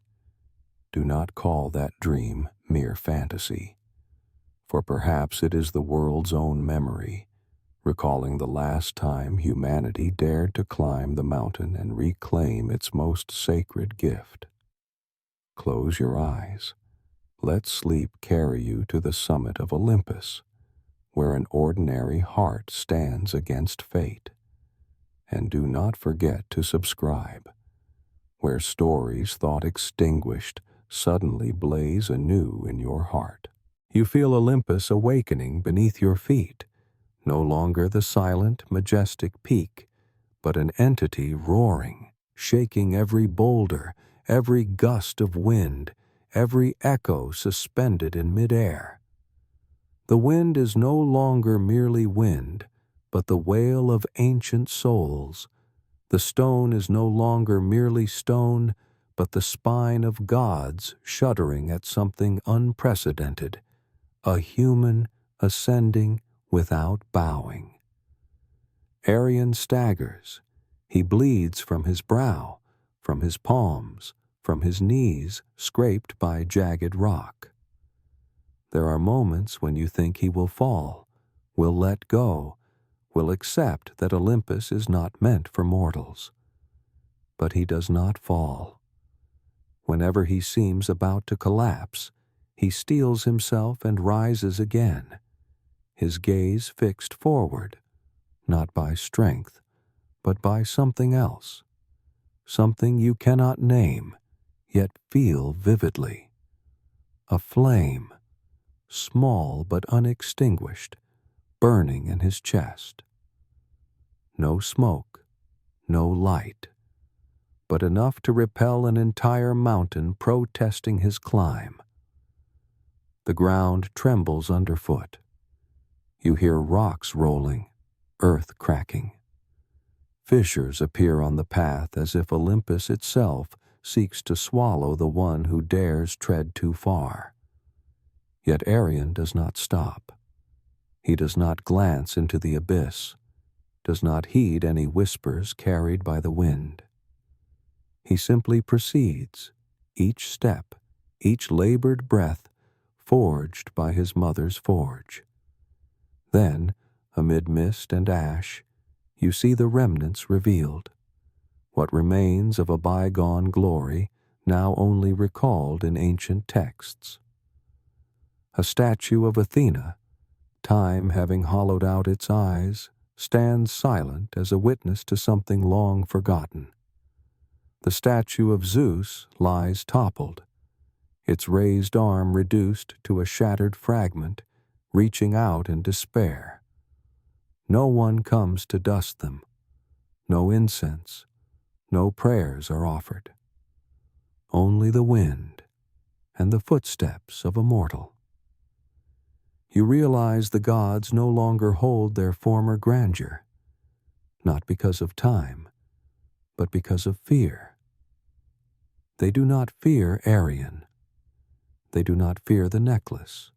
do not call that dream mere fantasy, for perhaps it is the world's own memory, recalling the last time humanity dared to climb the mountain and reclaim its most sacred gift. Close your eyes. Let sleep carry you to the summit of Olympus, where an ordinary heart stands against fate. And do not forget to subscribe, where stories thought extinguished suddenly blaze anew in your heart. You feel Olympus awakening beneath your feet, no longer the silent, majestic peak, but an entity roaring, shaking every boulder, every gust of wind, every echo suspended in midair. The wind is no longer merely wind, but the wail of ancient souls. The stone is no longer merely stone, but the spine of gods shuddering at something unprecedented, a human ascending without bowing. Arian staggers. He bleeds from his brow, from his palms, from his knees scraped by jagged rock. There are moments when you think he will fall, will let go, will accept that Olympus is not meant for mortals. But he does not fall. Whenever he seems about to collapse, he steels himself and rises again, his gaze fixed forward, not by strength, but by something else, something you cannot name, yet feel vividly. A flame, small but unextinguished, burning in his chest. No smoke, no light, but enough to repel an entire mountain protesting his climb. The ground trembles underfoot. You hear rocks rolling, earth cracking. Fissures appear on the path as if Olympus itself seeks to swallow the one who dares tread too far. Yet Arion does not stop. He does not glance into the abyss, does not heed any whispers carried by the wind. He simply proceeds, each step, each labored breath, forged by his mother's forge. Then, amid mist and ash, you see the remnants revealed, what remains of a bygone glory now only recalled in ancient texts. A statue of Athena, time having hollowed out its eyes, stands silent as a witness to something long forgotten. The statue of Zeus lies toppled, its raised arm reduced to a shattered fragment, reaching out in despair. No one comes to dust them. No incense, no prayers are offered. Only the wind and the footsteps of a mortal. You realize the gods no longer hold their former grandeur, not because of time, but because of fear. They do not fear Arion. They do not fear the necklace,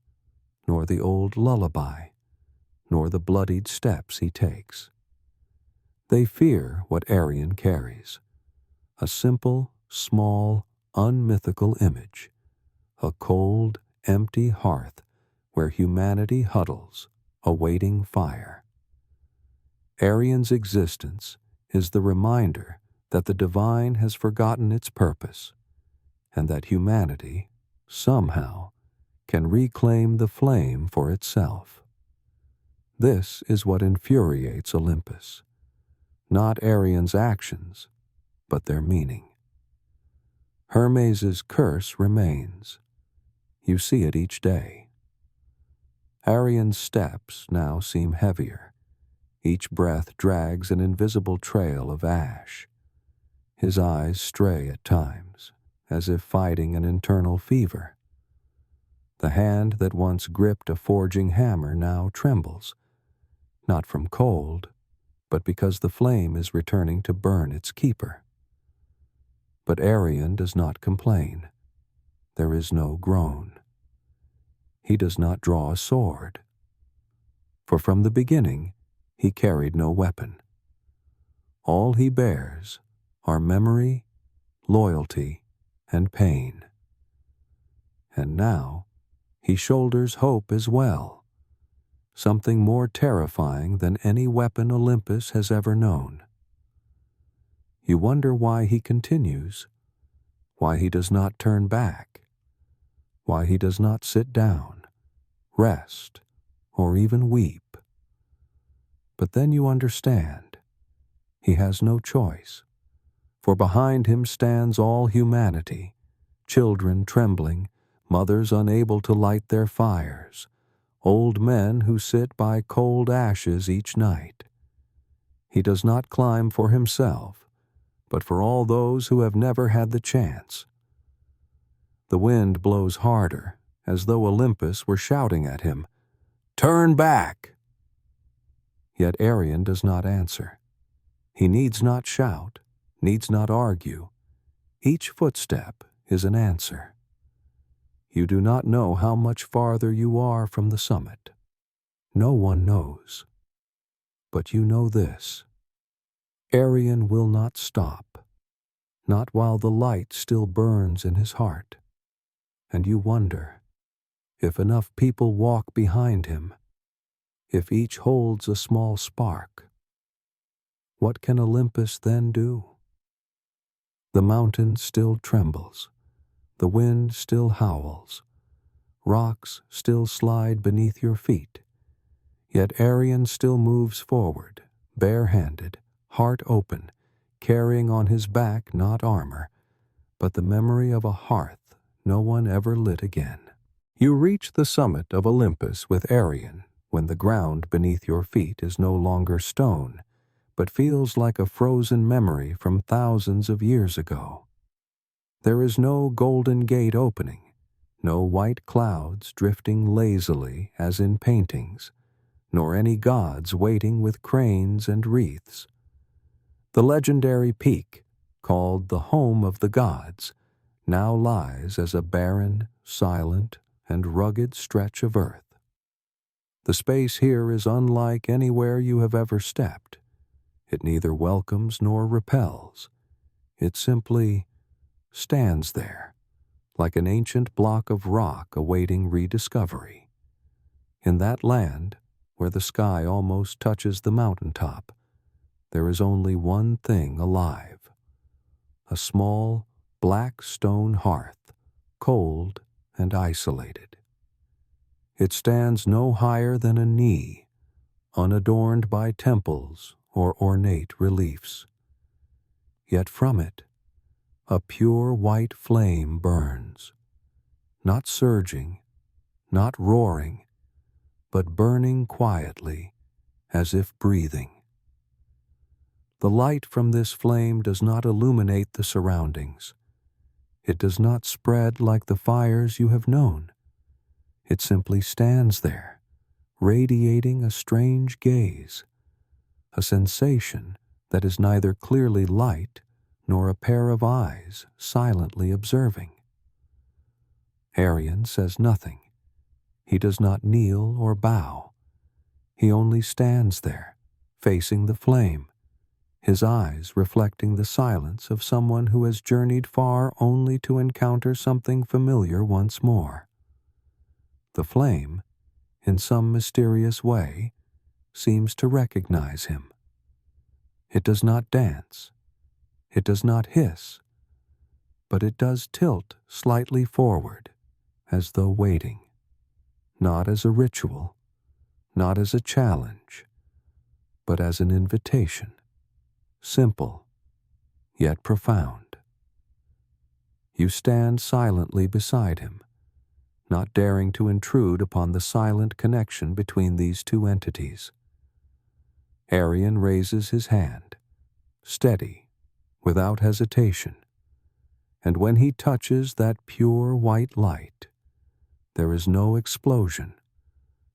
nor the old lullaby, nor the bloodied steps he takes. They fear what Arion carries, a simple, small, unmythical image, a cold, empty hearth where humanity huddles, awaiting fire. Arion's existence is the reminder that the divine has forgotten its purpose, and that humanity, somehow, can reclaim the flame for itself. This is what infuriates Olympus, not Arion's actions, but their meaning. Hermes's curse remains. You see it each day. Arion's steps now seem heavier. Each breath drags an invisible trail of ash. His eyes stray at times, as if fighting an internal fever. The hand that once gripped a forging hammer now trembles, not from cold, but because the flame is returning to burn its keeper. But Arion does not complain. There is no groan. He does not draw a sword. For from the beginning, he carried no weapon. All he bears are memory, loyalty, and pain. And now, he shoulders hope as well, something more terrifying than any weapon Olympus has ever known. You wonder why he continues, why he does not turn back, why he does not sit down, rest, or even weep. But then you understand. He has no choice, for behind him stands all humanity, children trembling, mothers unable to light their fires, old men who sit by cold ashes each night. He does not climb for himself, but for all those who have never had the chance. The wind blows harder, as though Olympus were shouting at him, "Turn back!" Yet Arion does not answer. He needs not shout, needs not argue. Each footstep is an answer. You do not know how much farther you are from the summit. No one knows. But you know this. Arion will not stop, not while the light still burns in his heart. And you wonder, if enough people walk behind him, if each holds a small spark, what can Olympus then do? The mountain still trembles, the wind still howls, rocks still slide beneath your feet, yet Arian still moves forward, bare-handed, heart open, carrying on his back not armor, but the memory of a hearth no one ever lit again. You reach the summit of Olympus with Arian when the ground beneath your feet is no longer stone, but feels like a frozen memory from thousands of years ago. There is no golden gate opening, no white clouds drifting lazily as in paintings, nor any gods waiting with cranes and wreaths. The legendary peak, called the home of the gods, now lies as a barren, silent, and rugged stretch of earth. The space here is unlike anywhere you have ever stepped. It neither welcomes nor repels. It simply stands there, like an ancient block of rock awaiting rediscovery. In that land, where the sky almost touches the mountaintop, there is only one thing alive: a small, black stone hearth, cold and isolated. It stands no higher than a knee, unadorned by temples or ornate reliefs. Yet from it, a pure white flame burns, not surging, not roaring, but burning quietly, as if breathing. The light from this flame does not illuminate the surroundings. It does not spread like the fires you have known. It simply stands there, radiating a strange gaze, a sensation that is neither clearly light nor a pair of eyes silently observing. Arian says nothing. He does not kneel or bow. He only stands there, facing the flame, his eyes reflecting the silence of someone who has journeyed far only to encounter something familiar once more. The flame, in some mysterious way, seems to recognize him. It does not dance. It does not hiss, but it does tilt slightly forward, as though waiting, not as a ritual, not as a challenge, but as an invitation, simple, yet profound. You stand silently beside him, not daring to intrude upon the silent connection between these two entities. Arian raises his hand, steady, without hesitation, and when he touches that pure white light, there is no explosion,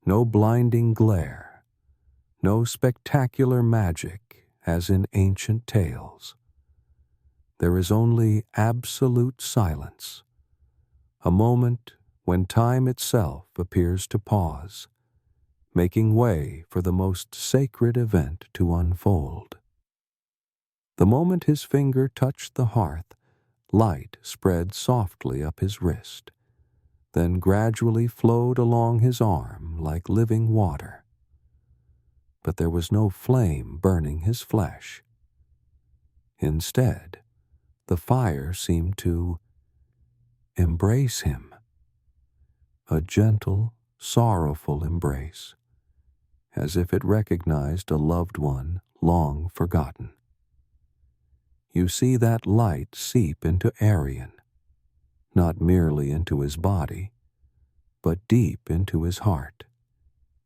no blinding glare, no spectacular magic as in ancient tales. There is only absolute silence, a moment when time itself appears to pause, making way for the most sacred event to unfold. The moment his finger touched the hearth, light spread softly up his wrist, then gradually flowed along his arm like living water. But there was no flame burning his flesh. Instead, the fire seemed to embrace him, a gentle, sorrowful embrace, as if it recognized a loved one long forgotten. You see that light seep into Arian, not merely into his body, but deep into his heart,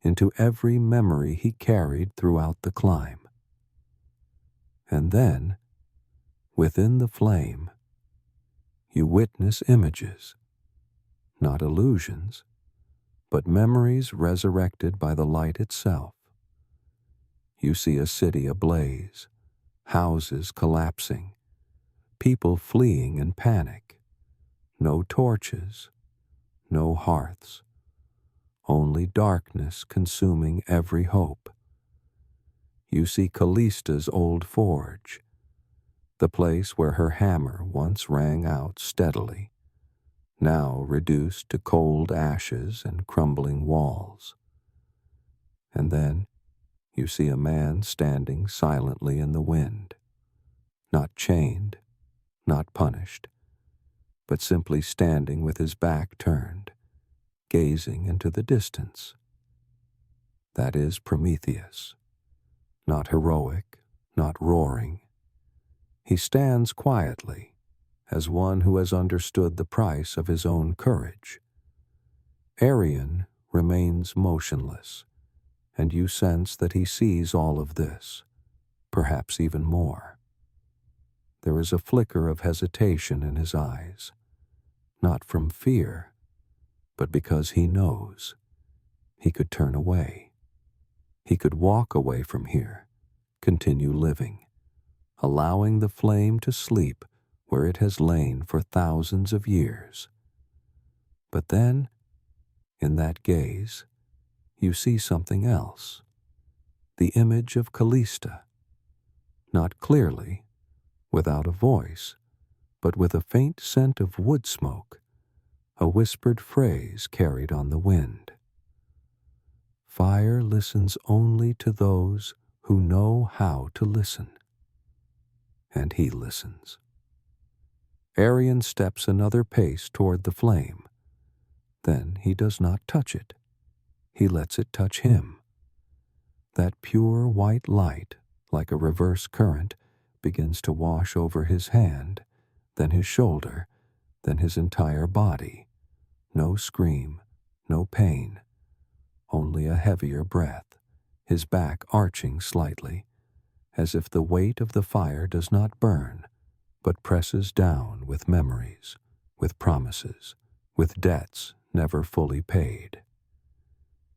into every memory he carried throughout the climb. And then, within the flame, you witness images, not illusions, but memories resurrected by the light itself. You see a city ablaze, houses collapsing, people fleeing in panic, no torches, no hearths, only darkness consuming every hope. You see Callista's old forge, the place where her hammer once rang out steadily, now reduced to cold ashes and crumbling walls. And then you see a man standing silently in the wind, not chained, not punished, but simply standing with his back turned, gazing into the distance. That is Prometheus, not heroic, not roaring. He stands quietly, as one who has understood the price of his own courage. Arion remains motionless, and you sense that he sees all of this, perhaps even more. There is a flicker of hesitation in his eyes, not from fear, but because he knows he could turn away. He could walk away from here, continue living, allowing the flame to sleep where it has lain for thousands of years. But then, in that gaze, you see something else, the image of Callista, not clearly, without a voice, but with a faint scent of wood smoke, a whispered phrase carried on the wind. Fire listens only to those who know how to listen. And he listens. Arion steps another pace toward the flame. Then he does not touch it. He lets it touch him. That pure white light, like a reverse current, begins to wash over his hand, then his shoulder, then his entire body. No scream, no pain, only a heavier breath, his back arching slightly, as if the weight of the fire does not burn, but presses down with memories, with promises, with debts never fully paid.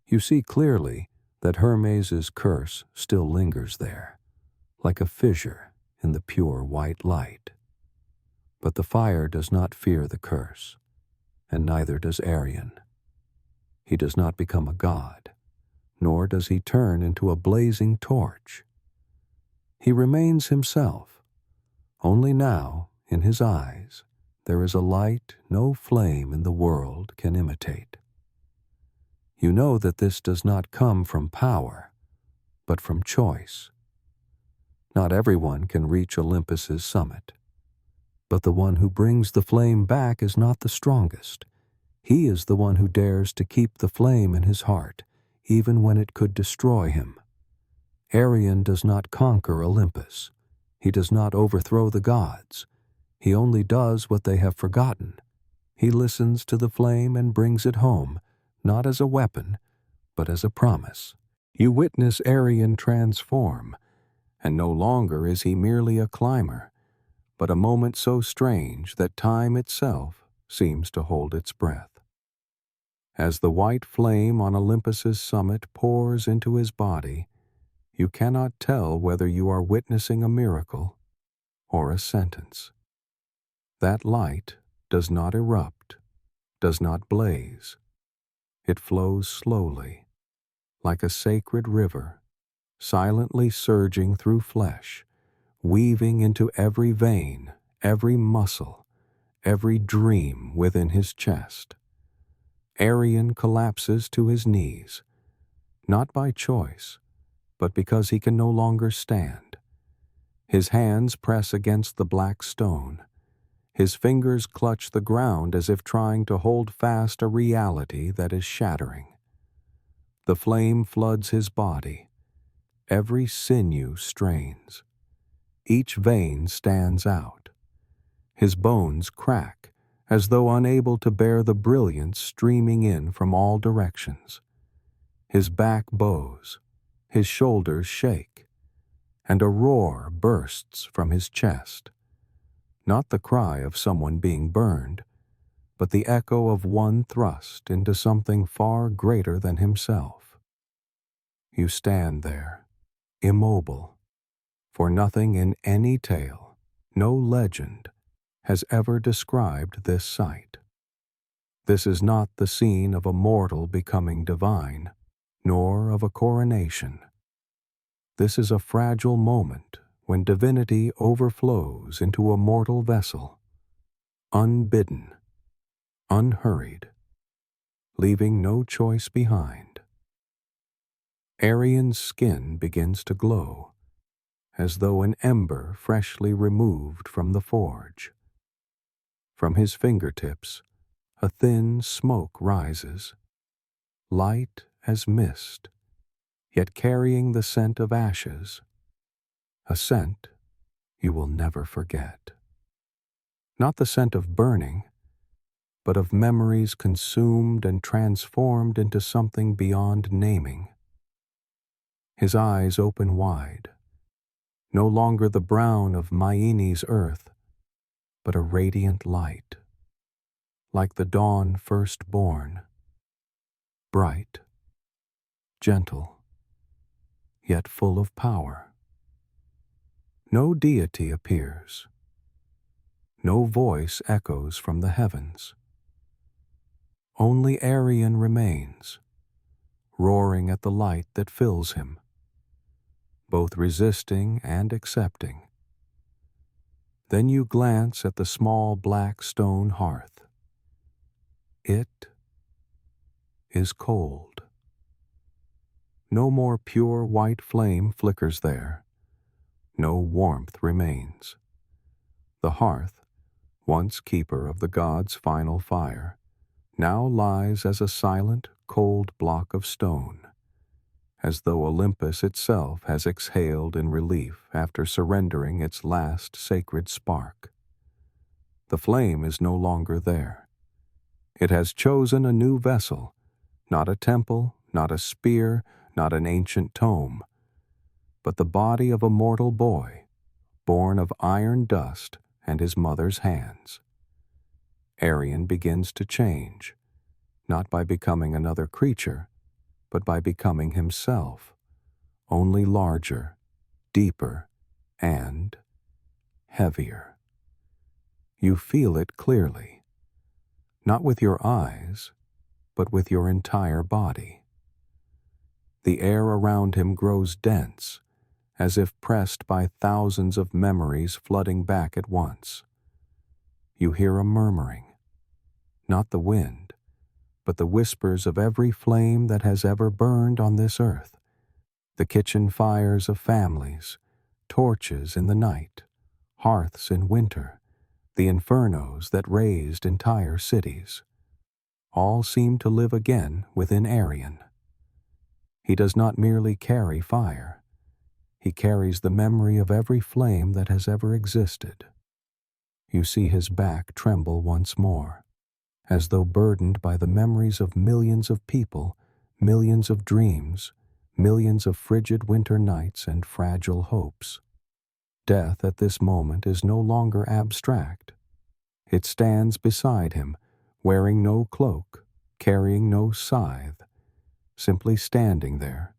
You see clearly that Hermes's curse still lingers there, like a fissure in the pure white light. But the fire does not fear the curse, and neither does Arion. He does not become a god, nor does he turn into a blazing torch. He remains himself. Only now, in his eyes, there is a light no flame in the world can imitate. You know that this does not come from power, but from choice. Not everyone can reach Olympus's summit, but the one who brings the flame back is not the strongest. He is the one who dares to keep the flame in his heart, even when it could destroy him. Arion does not conquer Olympus. He does not overthrow the gods. He only does what they have forgotten. He listens to the flame and brings it home, not as a weapon, but as a promise. You witness Arion transform, and no longer is he merely a climber, but a moment so strange that time itself seems to hold its breath. As the white flame on Olympus's summit pours into his body, you cannot tell whether you are witnessing a miracle or a sentence. That light does not erupt, does not blaze. It flows slowly, like a sacred river, silently surging through flesh, weaving into every vein, every muscle, every dream within his chest. Arion collapses to his knees, not by choice, but because he can no longer stand. His hands press against the black stone. His fingers clutch the ground as if trying to hold fast a reality that is shattering. The flame floods his body. Every sinew strains. Each vein stands out. His bones crack, as though unable to bear the brilliance streaming in from all directions. His back bows, his shoulders shake, and a roar bursts from his chest. Not the cry of someone being burned, but the echo of one thrust into something far greater than himself. You stand there, immobile, for nothing in any tale, no legend, has ever described this sight. This is not the scene of a mortal becoming divine, nor of a coronation. This is a fragile moment when divinity overflows into a mortal vessel, unbidden, unhurried, leaving no choice behind. Arion's skin begins to glow, as though an ember freshly removed from the forge. From his fingertips, a thin smoke rises, light as mist, yet carrying the scent of ashes, a scent you will never forget. Not the scent of burning, but of memories consumed and transformed into something beyond naming. His eyes open wide, no longer the brown of Mayini's earth, but a radiant light, like the dawn first born, bright, gentle, yet full of power. No deity appears. No voice echoes from the heavens. Only Arian remains, roaring at the light that fills him, both resisting and accepting. Then you glance at the small black stone hearth. It is cold. No more pure white flame flickers there. No warmth remains. The hearth, once keeper of the god's final fire, now lies as a silent, cold block of stone, as though Olympus itself has exhaled in relief after surrendering its last sacred spark. The flame is no longer there. It has chosen a new vessel, not a temple, not a spear, not an ancient tome, but the body of a mortal boy, born of iron dust and his mother's hands. Arian begins to change, not by becoming another creature, but by becoming himself, only larger, deeper, and heavier. You feel it clearly, not with your eyes, but with your entire body. The air around him grows dense, as if pressed by thousands of memories flooding back at once. You hear a murmuring, not the wind, but the whispers of every flame that has ever burned on this earth, the kitchen fires of families, torches in the night, hearths in winter, the infernos that razed entire cities. All seem to live again within Arian. He does not merely carry fire. He carries the memory of every flame that has ever existed. You see his back tremble once more, as though burdened by the memories of millions of people, millions of dreams, millions of frigid winter nights and fragile hopes. Death at this moment is no longer abstract. It stands beside him, wearing no cloak, carrying no scythe, simply standing there,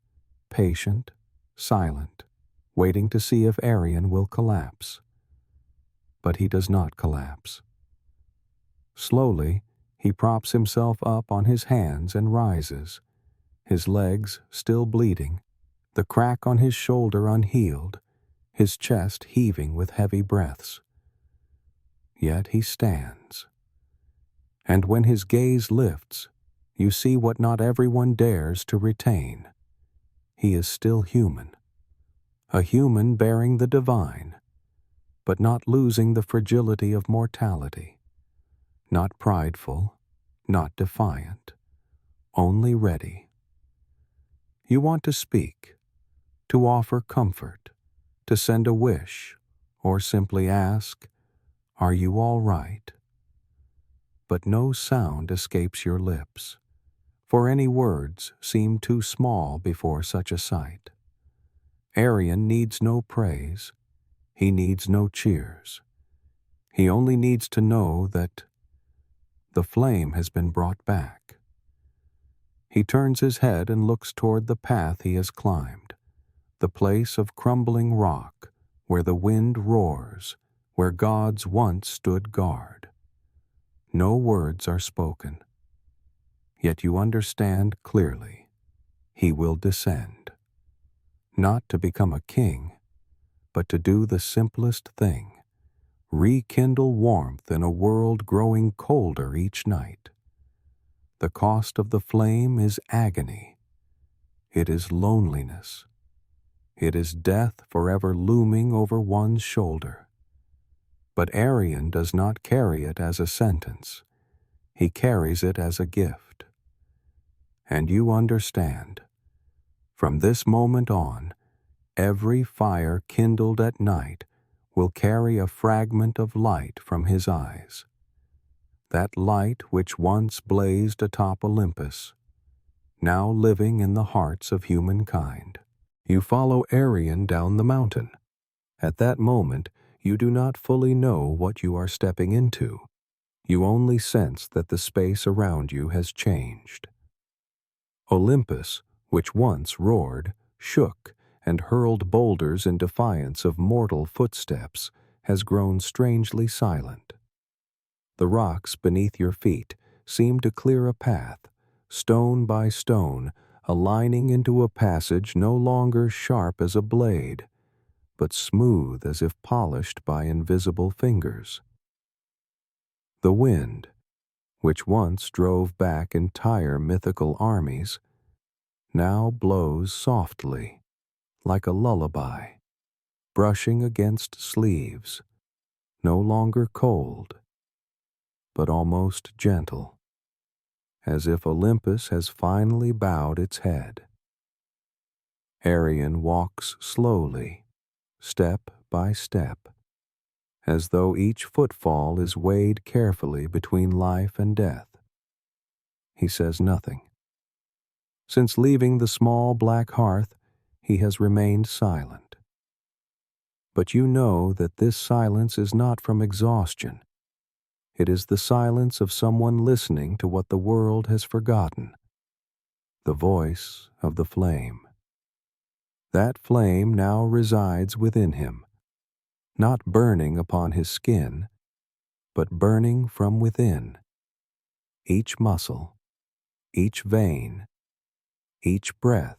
patient, silent, waiting to see if Arian will collapse. But he does not collapse. Slowly, he props himself up on his hands and rises, his legs still bleeding, the crack on his shoulder unhealed, his chest heaving with heavy breaths. Yet he stands. And when his gaze lifts, you see what not everyone dares to retain. He is still human. A human bearing the divine, but not losing the fragility of mortality. Not prideful, not defiant, only ready. You want to speak, to offer comfort, to send a wish, or simply ask, "Are you all right?" But no sound escapes your lips, for any words seem too small before such a sight. Arian needs no praise. He needs no cheers. He only needs to know that the flame has been brought back. He turns his head and looks toward the path he has climbed, the place of crumbling rock, where the wind roars, where gods once stood guard. No words are spoken, yet you understand clearly. He will descend, not to become a king, but to do the simplest thing, rekindle warmth in a world growing colder each night. The cost of the flame is agony. It is loneliness. It is death forever looming over one's shoulder. But Arian does not carry it as a sentence. He carries it as a gift. And you understand. From this moment on, every fire kindled at night will carry a fragment of light from his eyes. That light which once blazed atop Olympus, now living in the hearts of humankind. You follow Arian down the mountain. At that moment, you do not fully know what you are stepping into. You only sense that the space around you has changed. Olympus, which once roared, shook, and hurled boulders in defiance of mortal footsteps, has grown strangely silent. The rocks beneath your feet seem to clear a path, stone by stone, aligning into a passage no longer sharp as a blade, but smooth as if polished by invisible fingers. The wind, which once drove back entire mythical armies, now blows softly, like a lullaby, brushing against sleeves, no longer cold, but almost gentle, as if Olympus has finally bowed its head. Arian walks slowly, step by step, as though each footfall is weighed carefully between life and death. He says nothing. Since leaving the small black hearth, he has remained silent. But you know that this silence is not from exhaustion. It is the silence of someone listening to what the world has forgotten. The voice of the flame. That flame now resides within him, not burning upon his skin, but burning from within. Each muscle, each vein, each breath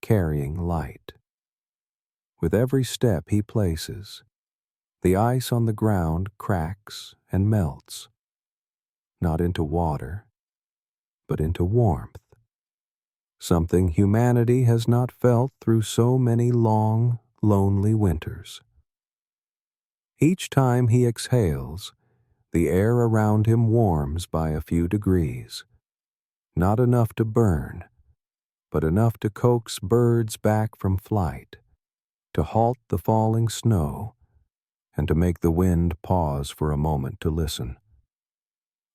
carrying light. With every step he places, the ice on the ground cracks and melts, not into water, but into warmth. Something humanity has not felt through so many long, lonely winters. Each time he exhales, the air around him warms by a few degrees, not enough to burn, but enough to coax birds back from flight, to halt the falling snow, and to make the wind pause for a moment to listen.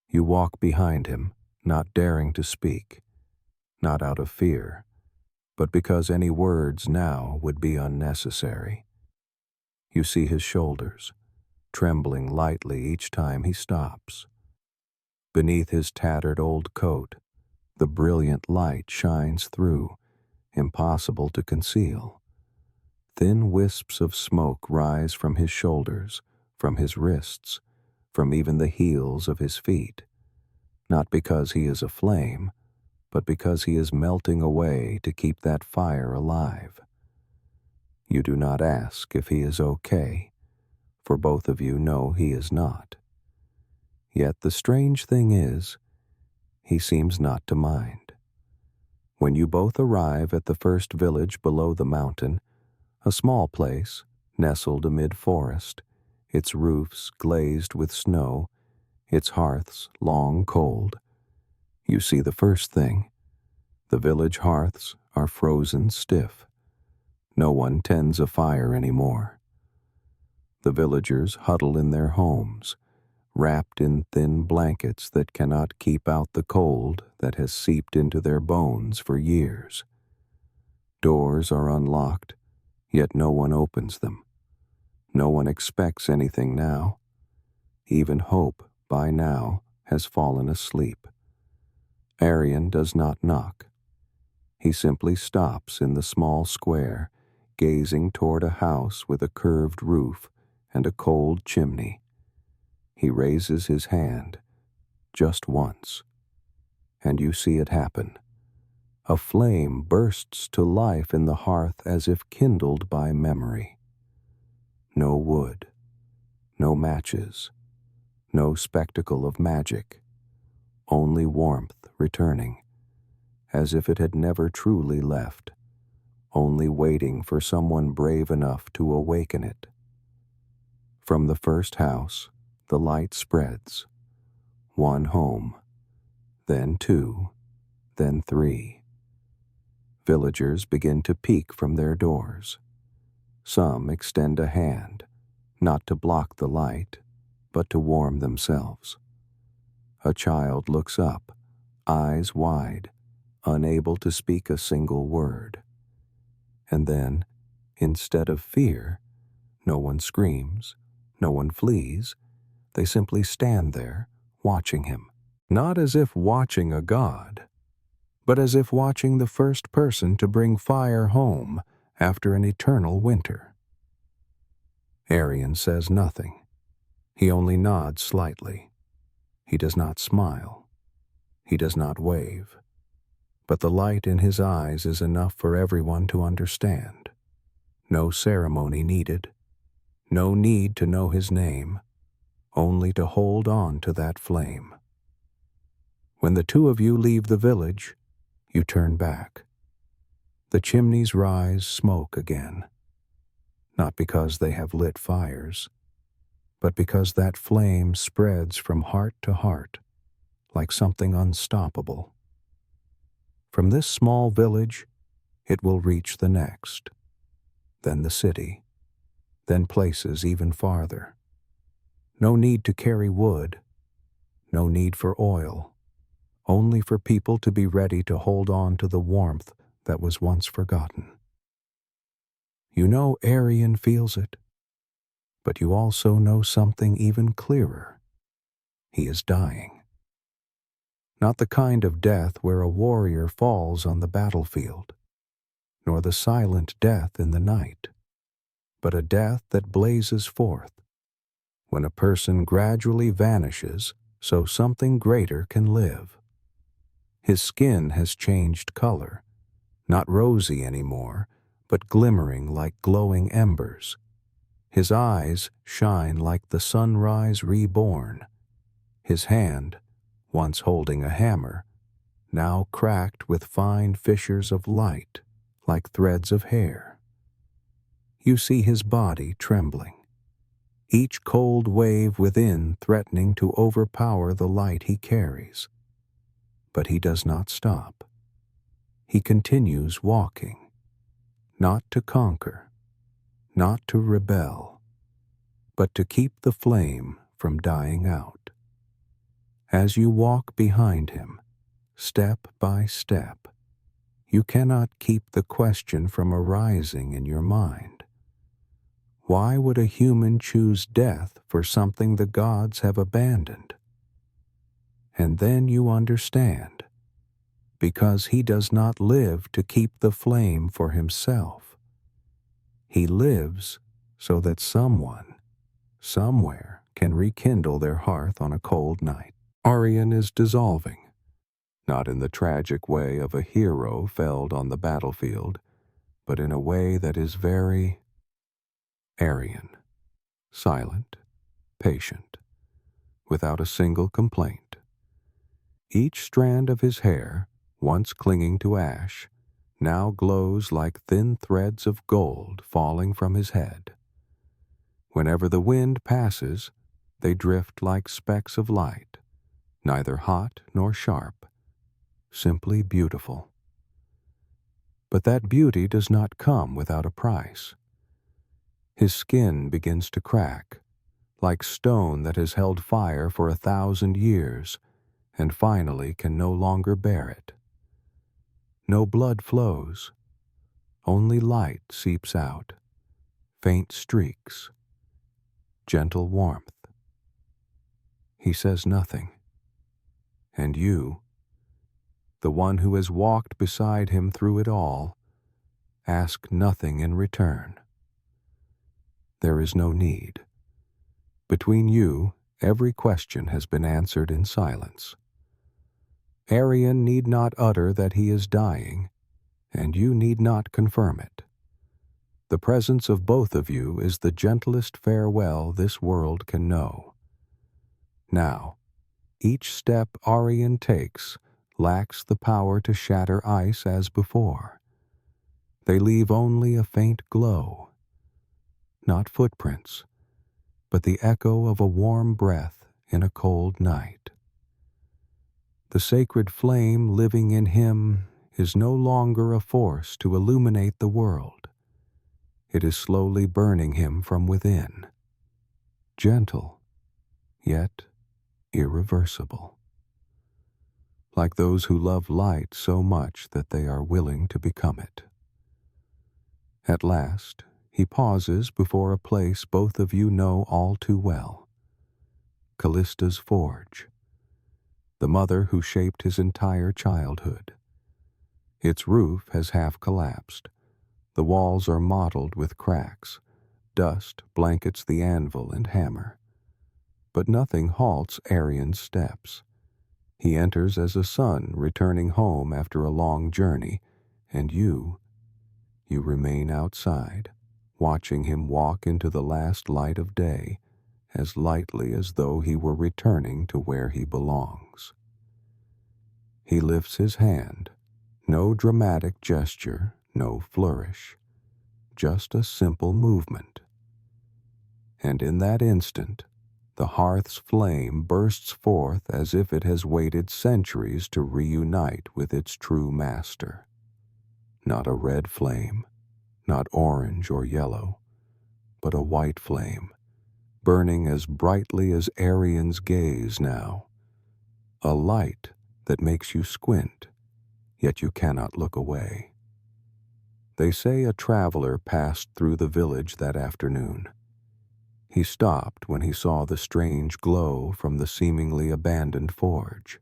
You walk behind him, not daring to speak, not out of fear, but because any words now would be unnecessary. You see his shoulders, trembling lightly each time he stops. Beneath his tattered old coat, the brilliant light shines through, impossible to conceal. Thin wisps of smoke rise from his shoulders, from his wrists, from even the heels of his feet, not because he is aflame, but because he is melting away to keep that fire alive. You do not ask if he is okay, for both of you know he is not. Yet the strange thing is, he seems not to mind. When you both arrive at the first village below the mountain, a small place, nestled amid forest, its roofs glazed with snow, its hearths long cold, you see the first thing. The village hearths are frozen stiff. No one tends a fire anymore. The villagers huddle in their homes, wrapped in thin blankets that cannot keep out the cold that has seeped into their bones for years. Doors are unlocked, yet no one opens them. No one expects anything now. Even hope, by now, has fallen asleep. Arian does not knock. He simply stops in the small square, gazing toward a house with a curved roof and a cold chimney. He raises his hand, just once, and you see it happen. A flame bursts to life in the hearth as if kindled by memory. No wood, no matches, no spectacle of magic, only warmth returning, as if it had never truly left, only waiting for someone brave enough to awaken it. From the first house, the light spreads. One home, then two, then three. Villagers begin to peek from their doors. Some extend a hand, not to block the light, but to warm themselves. A child looks up, eyes wide, unable to speak a single word. And then, instead of fear, no one screams, no one flees. They simply stand there, watching him. Not as if watching a god, but as if watching the first person to bring fire home after an eternal winter. Arian says nothing. He only nods slightly. He does not smile. He does not wave. But the light in his eyes is enough for everyone to understand. No ceremony needed. No need to know his name. Only to hold on to that flame. When the two of you leave the village, you turn back. The chimneys rise smoke again. Not because they have lit fires, but because that flame spreads from heart to heart, like something unstoppable. From this small village, it will reach the next, then the city, then places even farther. No need to carry wood, no need for oil, only for people to be ready to hold on to the warmth that was once forgotten. You know Arian feels it, but you also know something even clearer. He is dying. Not the kind of death where a warrior falls on the battlefield, nor the silent death in the night, but a death that blazes forth, when a person gradually vanishes so something greater can live. His skin has changed color, not rosy anymore, but glimmering like glowing embers. His eyes shine like the sunrise reborn. His hand, once holding a hammer, now cracked with fine fissures of light, like threads of hair. You see his body trembling, each cold wave within threatening to overpower the light he carries. But he does not stop. He continues walking, not to conquer, not to rebel, but to keep the flame from dying out. As you walk behind him, step by step, you cannot keep the question from arising in your mind. Why would a human choose death for something the gods have abandoned? And then you understand, because he does not live to keep the flame for himself. He lives so that someone, somewhere, can rekindle their hearth on a cold night. Arian is dissolving, not in the tragic way of a hero felled on the battlefield, but in a way that is very Arian, silent, patient, without a single complaint. Each strand of his hair, once clinging to ash, now glows like thin threads of gold falling from his head. Whenever the wind passes, they drift like specks of light, neither hot nor sharp, simply beautiful. But that beauty does not come without a price. His skin begins to crack, like stone that has held fire for 1,000 years, and finally can no longer bear it. No blood flows, only light seeps out, faint streaks, gentle warmth. He says nothing, and you, the one who has walked beside him through it all, ask nothing in return. There is no need. Between you, every question has been answered in silence. Arian need not utter that he is dying, and you need not confirm it. The presence of both of you is the gentlest farewell this world can know. Now, each step Arian takes lacks the power to shatter ice as before. They leave only a faint glow, not footprints, but the echo of a warm breath in a cold night. The sacred flame living in him is no longer a force to illuminate the world. It is slowly burning him from within, gentle, yet irreversible. Like those who love light so much that they are willing to become it. At last, he pauses before a place both of you know all too well. Callista's forge, the mother who shaped his entire childhood. Its roof has half collapsed. The walls are mottled with cracks. Dust blankets the anvil and hammer. But nothing halts Arian's steps. He enters as a son returning home after a long journey, and you remain outside, watching him walk into the last light of day, as lightly as though he were returning to where he belongs. He lifts his hand, no dramatic gesture, no flourish, just a simple movement. And in that instant, the hearth's flame bursts forth as if it has waited centuries to reunite with its true master. Not a red flame, not orange or yellow, but a white flame, burning as brightly as Arian's gaze now. A light that makes you squint, yet you cannot look away. They say a traveler passed through the village that afternoon. He stopped when he saw the strange glow from the seemingly abandoned forge.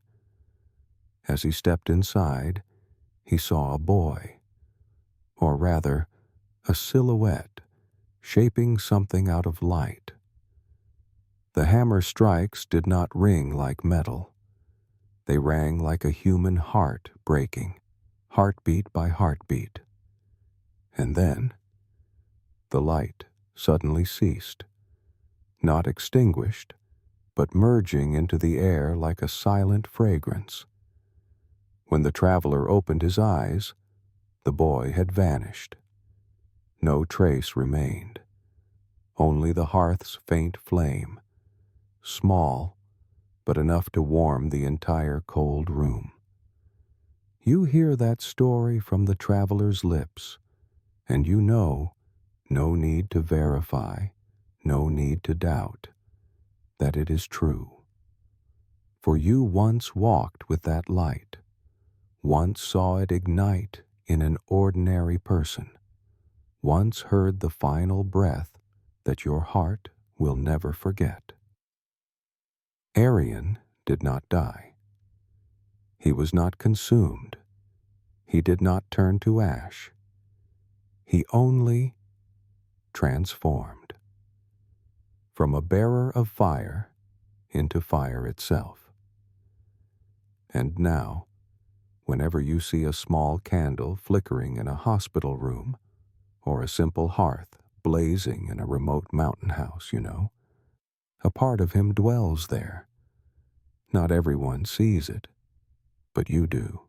As he stepped inside, he saw a boy, or rather, a silhouette, shaping something out of light. The hammer strikes did not ring like metal. They rang like a human heart breaking, heartbeat by heartbeat. And then, the light suddenly ceased, not extinguished, but merging into the air like a silent fragrance. When the traveler opened his eyes, the boy had vanished. No trace remained, only the hearth's faint flame, small, but enough to warm the entire cold room. You hear that story from the traveler's lips, and you know, no need to verify, no need to doubt, that it is true. For you once walked with that light, once saw it ignite in an ordinary person, once heard the final breath that your heart will never forget. Arian did not die. He was not consumed. He did not turn to ash. He only transformed. From a bearer of fire into fire itself. And now, whenever you see a small candle flickering in a hospital room, or a simple hearth blazing in a remote mountain house, a part of him dwells there. Not everyone sees it, but you do.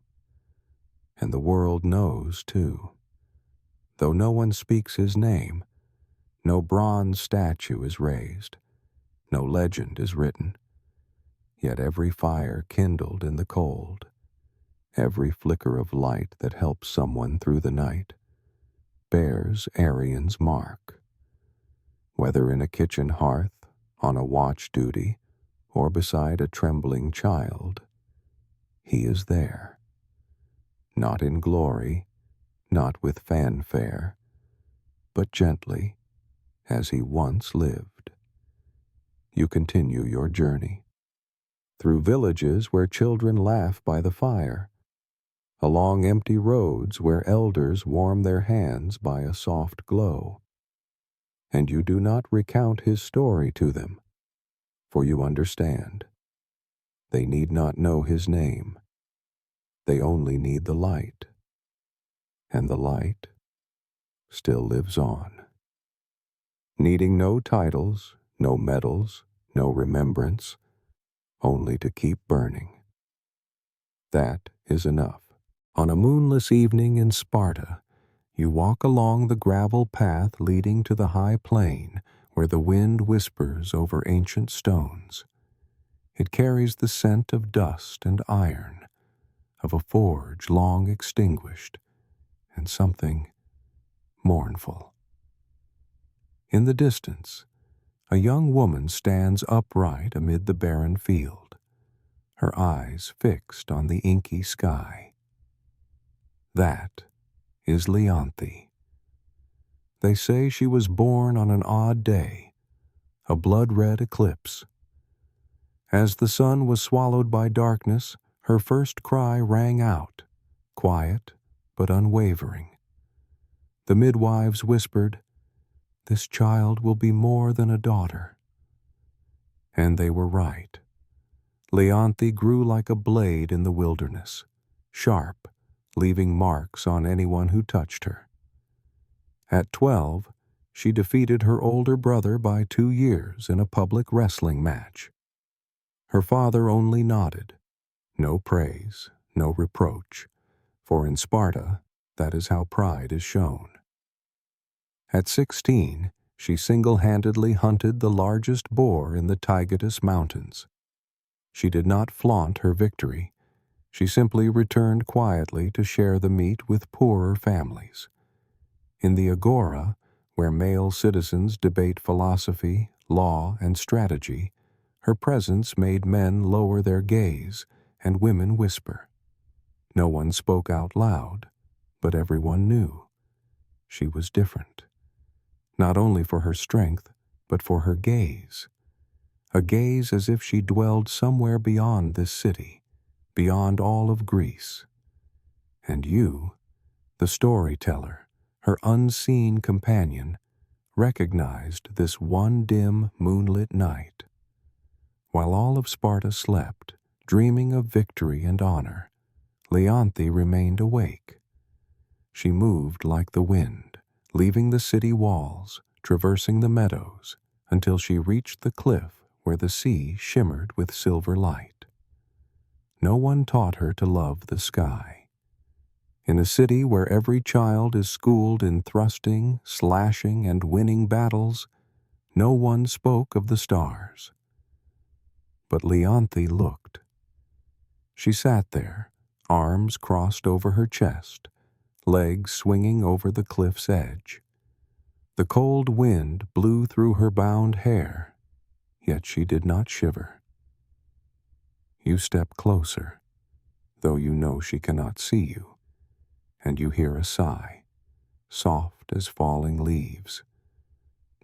And the world knows, too. Though no one speaks his name, no bronze statue is raised, no legend is written, yet every fire kindled in the cold, every flicker of light that helps someone through the night, bears Arian's mark. Whether in a kitchen hearth, on a watch duty, or beside a trembling child, he is there. Not in glory, not with fanfare, but gently, as he once lived. You continue your journey. Through villages where children laugh by the fire, along empty roads where elders warm their hands by a soft glow. And you do not recount his story to them, for you understand. They need not know his name. They only need the light. And the light still lives on. Needing no titles, no medals, no remembrance, only to keep burning. That is enough. On a moonless evening in Sparta, you walk along the gravel path leading to the high plain where the wind whispers over ancient stones. It carries the scent of dust and iron, of a forge long extinguished, and something mournful. In the distance, a young woman stands upright amid the barren field, her eyes fixed on the inky sky. That is Leonthe. They say she was born on an odd day, a blood-red eclipse. As the sun was swallowed by darkness, her first cry rang out, quiet but unwavering. The midwives whispered, "This child will be more than a daughter." And they were right. Leonthe grew like a blade in the wilderness, sharp, leaving marks on anyone who touched her. At 12, she defeated her older brother by 2 years in a public wrestling match. Her father only nodded. No praise, no reproach, for in Sparta, that is how pride is shown. At 16, she single-handedly hunted the largest boar in the Taygetus Mountains. She did not flaunt her victory. She simply returned quietly to share the meat with poorer families. In the agora, where male citizens debate philosophy, law, and strategy, her presence made men lower their gaze and women whisper. No one spoke out loud, but everyone knew. She was different. Not only for her strength, but for her gaze. A gaze as if she dwelled somewhere beyond this city, beyond all of Greece. And you, the storyteller, her unseen companion, recognized this one dim, moonlit night. While all of Sparta slept, dreaming of victory and honor, Leonthe remained awake. She moved like the wind, leaving the city walls, traversing the meadows, until she reached the cliff where the sea shimmered with silver light. No one taught her to love the sky. In a city where every child is schooled in thrusting, slashing, and winning battles, no one spoke of the stars. But Leonthe looked. She sat there, arms crossed over her chest, legs swinging over the cliff's edge. The cold wind blew through her bound hair, yet she did not shiver. You step closer, though you know she cannot see you, and you hear a sigh, soft as falling leaves,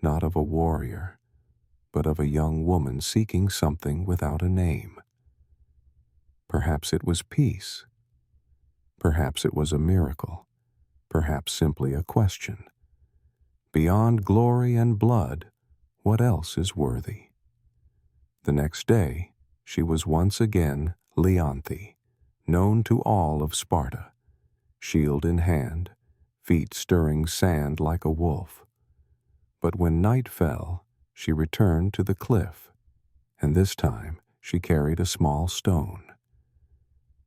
not of a warrior, but of a young woman seeking something without a name. Perhaps it was peace. Perhaps it was a miracle. Perhaps simply a question. Beyond glory and blood, what else is worthy? The next day, she was once again Leonthe, known to all of Sparta, shield in hand, feet stirring sand like a wolf. But when night fell, she returned to the cliff, and this time she carried a small stone.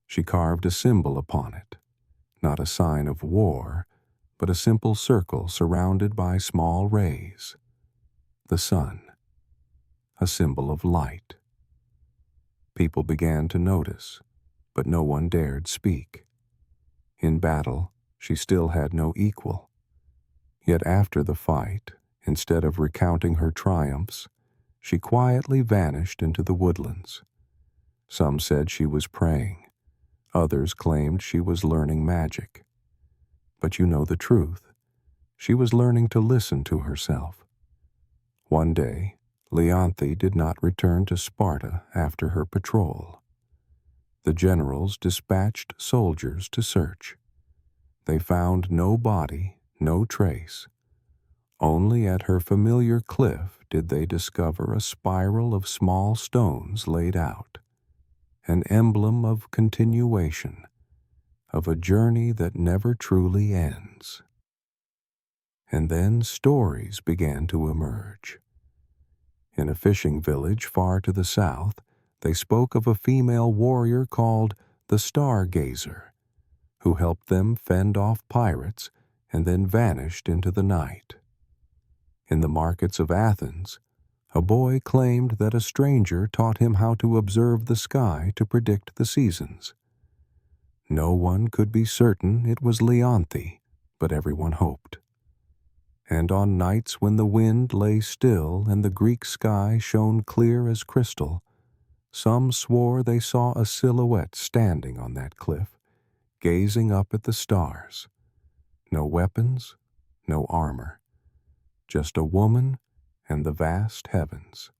She carved a symbol upon it, not a sign of war, but a simple circle surrounded by small rays. The sun, a symbol of light. People began to notice, but no one dared speak. In battle, she still had no equal. Yet after the fight, instead of recounting her triumphs, she quietly vanished into the woodlands. Some said she was praying. Others claimed she was learning magic. But you know the truth. She was learning to listen to herself. One day, Leonthe did not return to Sparta after her patrol. The generals dispatched soldiers to search. They found no body, no trace. Only at her familiar cliff did they discover a spiral of small stones laid out, an emblem of continuation, of a journey that never truly ends. And then stories began to emerge. In a fishing village far to the south, they spoke of a female warrior called the Stargazer, who helped them fend off pirates and then vanished into the night. In the markets of Athens, a boy claimed that a stranger taught him how to observe the sky to predict the seasons. No one could be certain it was Leonthe, but everyone hoped. And on nights when the wind lay still and the Greek sky shone clear as crystal, some swore they saw a silhouette standing on that cliff, gazing up at the stars. No weapons, no armor, just a woman and the vast heavens.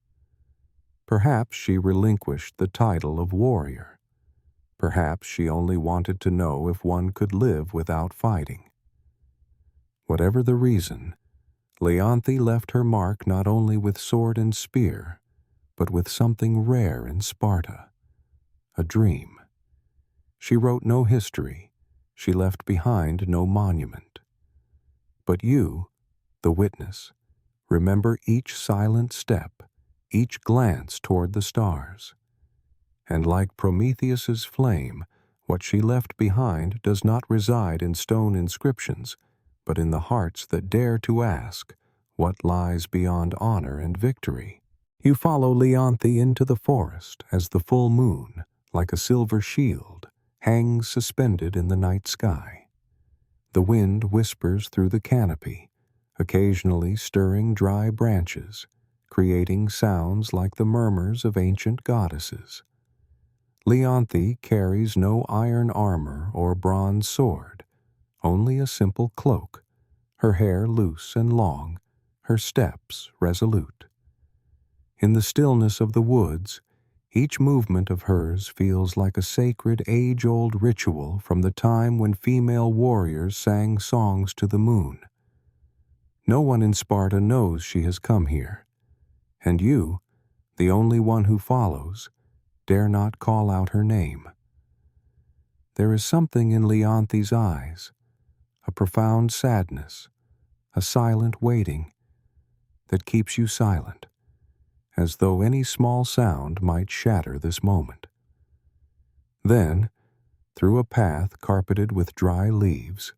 Perhaps she relinquished the title of warrior. Perhaps she only wanted to know if one could live without fighting. Whatever the reason, Leonthe left her mark not only with sword and spear, but with something rare in Sparta, a dream. She wrote no history, she left behind no monument. But you, the witness, remember each silent step, each glance toward the stars. And like Prometheus's flame, what she left behind does not reside in stone inscriptions, but in the hearts that dare to ask, what lies beyond honor and victory? You follow Leonthe into the forest as the full moon, like a silver shield, hangs suspended in the night sky. The wind whispers through the canopy, occasionally stirring dry branches, creating sounds like the murmurs of ancient goddesses. Leonthe carries no iron armor or bronze sword, only a simple cloak, her hair loose and long, her steps resolute. In the stillness of the woods, each movement of hers feels like a sacred age-old ritual from the time when female warriors sang songs to the moon. No one in Sparta knows she has come here, and you, the only one who follows, dare not call out her name. There is something in Leonthe's eyes, a profound sadness, a silent waiting, that keeps you silent, as though any small sound might shatter this moment. Then, through a path carpeted with dry leaves,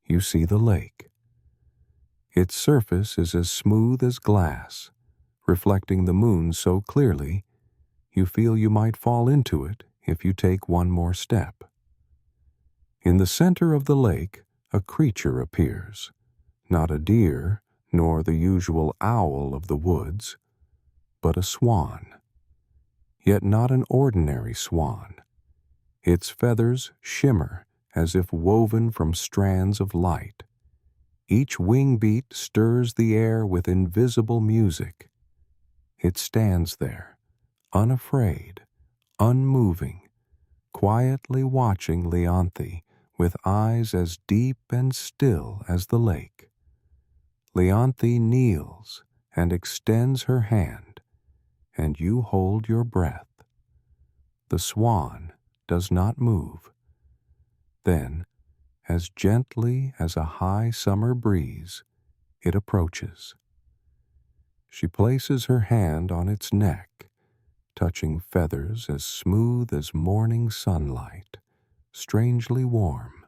you see the lake. Its surface is as smooth as glass, reflecting the moon so clearly you feel you might fall into it if you take one more step. In the center of the lake, a creature appears, not a deer, nor the usual owl of the woods, but a swan. Yet not an ordinary swan. Its feathers shimmer as if woven from strands of light. Each wing beat stirs the air with invisible music. It stands there, unafraid, unmoving, quietly watching Leonthe with eyes as deep and still as the lake. Leonthe kneels and extends her hand, and you hold your breath. The swan does not move. Then, as gently as a high summer breeze, it approaches. She places her hand on its neck, touching feathers as smooth as morning sunlight, strangely warm.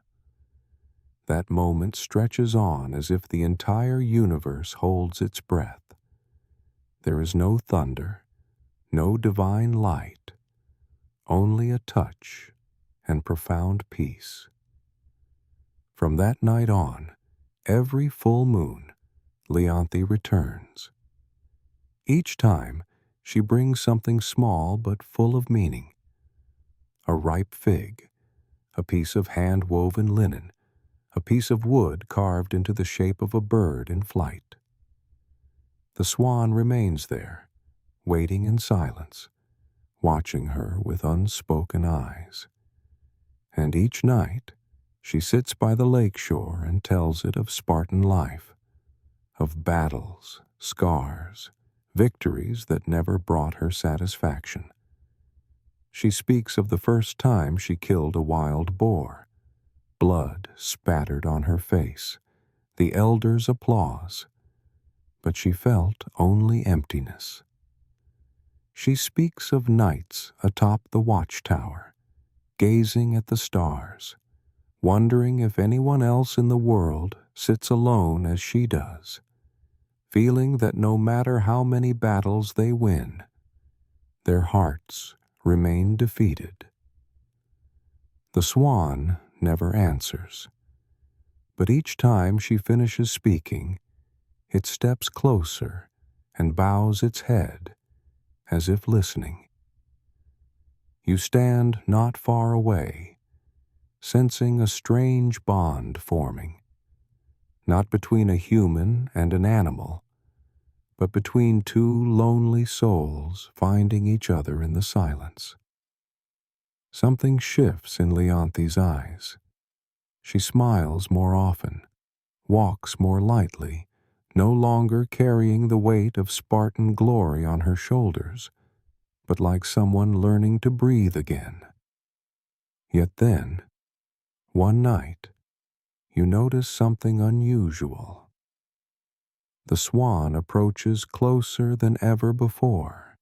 That moment stretches on as if the entire universe holds its breath. There is no thunder, no divine light, only a touch and profound peace. From that night on, every full moon, Leonthe returns. Each time, she brings something small but full of meaning. A ripe fig, a piece of hand-woven linen, a piece of wood carved into the shape of a bird in flight. The swan remains there, waiting in silence, watching her with unspoken eyes. And each night, she sits by the lake shore and tells it of Spartan life, of battles, scars, victories that never brought her satisfaction. She speaks of the first time she killed a wild boar, blood spattered on her face, the elders' applause, but she felt only emptiness. She speaks of nights atop the watchtower, gazing at the stars, wondering if anyone else in the world sits alone as she does, feeling that no matter how many battles they win, their hearts remain defeated. The swan never answers, but each time she finishes speaking, it steps closer and bows its head as if listening. You stand not far away, sensing a strange bond forming, not between a human and an animal, but between two lonely souls finding each other in the silence. Something shifts in Leonthi's eyes. She smiles more often, walks more lightly, no longer carrying the weight of Spartan glory on her shoulders, but like someone learning to breathe again. Yet then, one night, you notice something unusual. The swan approaches closer than ever before.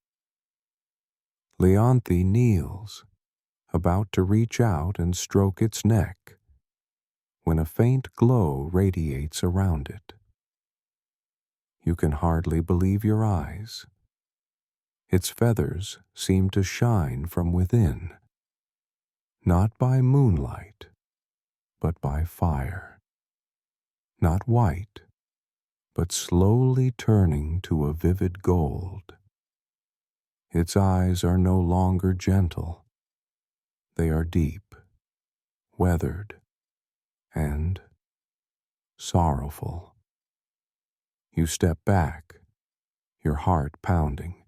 Leonthi kneels, about to reach out and stroke its neck, when a faint glow radiates around it. You can hardly believe your eyes. Its feathers seem to shine from within, not by moonlight, but by fire. Not white, but slowly turning to a vivid gold. Its eyes are no longer gentle. They are deep, weathered, and sorrowful. You step back, your heart pounding.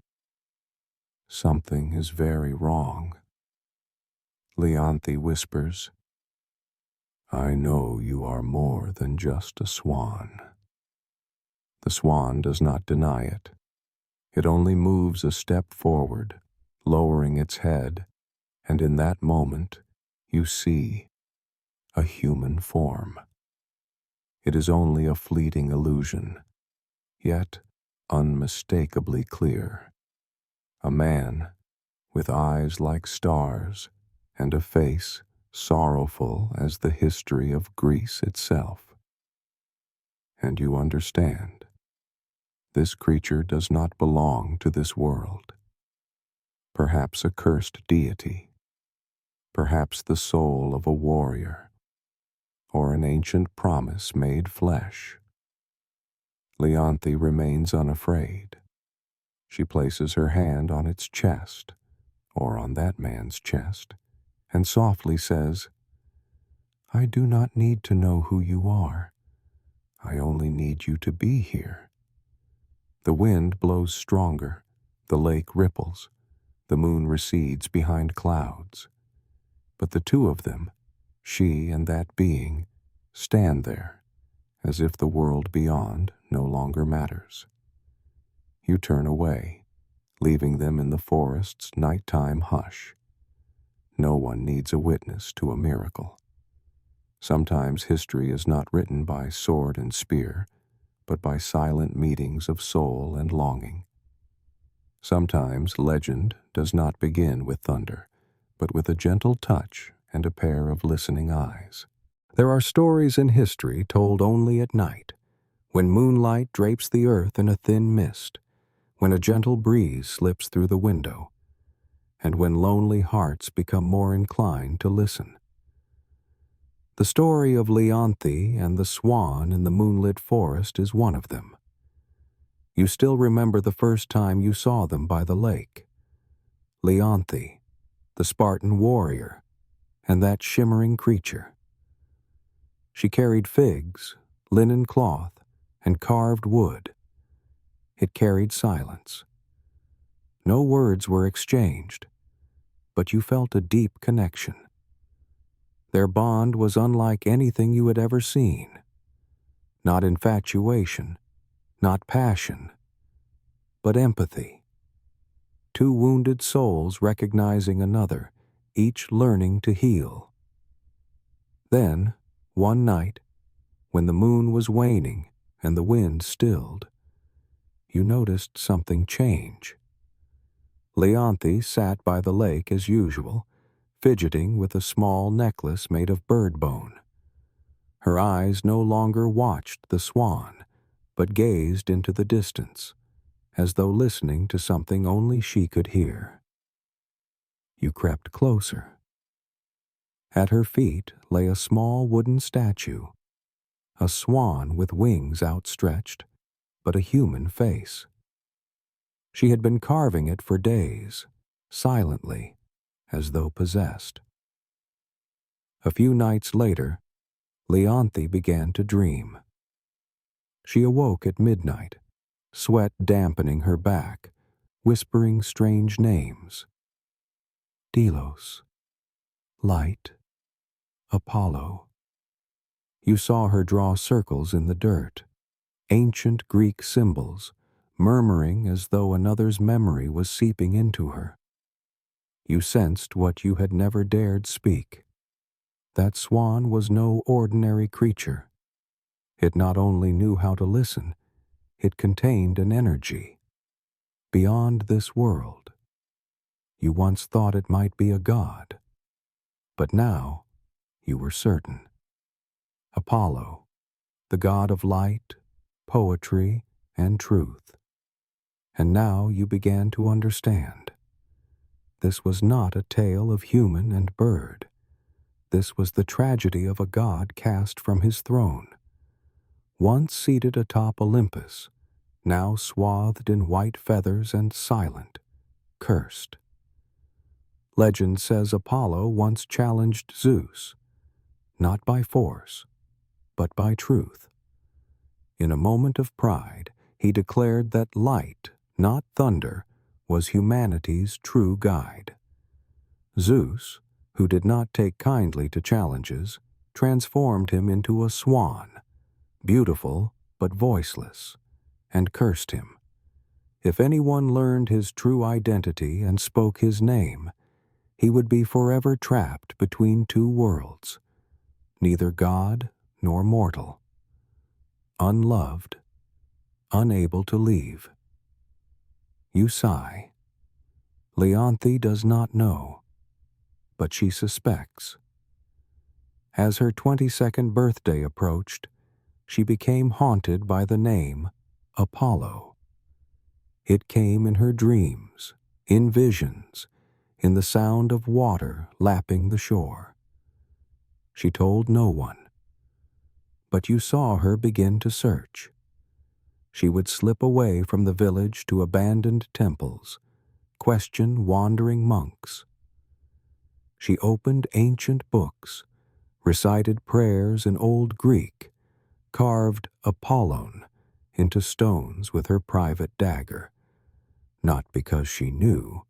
Something is very wrong. Leonthi whispers, "I know you are more than just a swan." The swan does not deny it. It only moves a step forward, lowering its head, and in that moment, you see a human form. It is only a fleeting illusion, yet unmistakably clear. A man with eyes like stars and a face sorrowful as the history of Greece itself. And you understand, this creature does not belong to this world. Perhaps a cursed deity, perhaps the soul of a warrior, or an ancient promise made flesh. Leonthi remains unafraid. She places her hand on its chest, or on that man's chest, and softly says, "I do not need to know who you are. I only need you to be here." The wind blows stronger, the lake ripples, the moon recedes behind clouds. But the two of them, she and that being, stand there, as if the world beyond no longer matters. You turn away, leaving them in the forest's nighttime hush. No one needs a witness to a miracle. Sometimes history is not written by sword and spear, but by silent meetings of soul and longing. Sometimes legend does not begin with thunder, but with a gentle touch and a pair of listening eyes. There are stories in history told only at night, when moonlight drapes the earth in a thin mist, when a gentle breeze slips through the window, and when lonely hearts become more inclined to listen. The story of Leonthi and the swan in the moonlit forest is one of them. You still remember the first time you saw them by the lake. Leonthi, the Spartan warrior, and that shimmering creature. She carried figs, linen cloth, and carved wood. It carried silence. No words were exchanged, but you felt a deep connection. Their bond was unlike anything you had ever seen. Not infatuation, not passion, but empathy. Two wounded souls recognizing another, each learning to heal. Then, one night, when the moon was waning and the wind stilled, you noticed something change. Leonthi sat by the lake as usual, fidgeting with a small necklace made of bird bone. Her eyes no longer watched the swan, but gazed into the distance, as though listening to something only she could hear. You crept closer. At her feet lay a small wooden statue, a swan with wings outstretched, but a human face. She had been carving it for days, silently, as though possessed. A few nights later, Leonthe began to dream. She awoke at midnight, sweat dampening her back, whispering strange names. Delos, Light, Apollo. You saw her draw circles in the dirt, ancient Greek symbols, murmuring as though another's memory was seeping into her. You sensed what you had never dared speak. That swan was no ordinary creature. It not only knew how to listen, it contained an energy beyond this world. You once thought it might be a god, but now you were certain. Apollo, the god of light, poetry, and truth. And now you began to understand. This was not a tale of human and bird. This was the tragedy of a god cast from his throne. Once seated atop Olympus, now swathed in white feathers and silent, cursed. Legend says Apollo once challenged Zeus, not by force, but by truth. In a moment of pride, he declared that light, not thunder, was humanity's true guide. Zeus, who did not take kindly to challenges, transformed him into a swan, beautiful but voiceless, and cursed him. If anyone learned his true identity and spoke his name, he would be forever trapped between two worlds, neither god nor mortal. Unloved, unable to leave. You sigh. Leonthe does not know, but she suspects. As her 22nd birthday approached, she became haunted by the name Apollo. It came in her dreams, in visions, in the sound of water lapping the shore. She told no one, but you saw her begin to search. She would slip away from the village to abandoned temples, question wandering monks. She opened ancient books, recited prayers in Old Greek, carved Apollon into stones with her private dagger, not because she knew,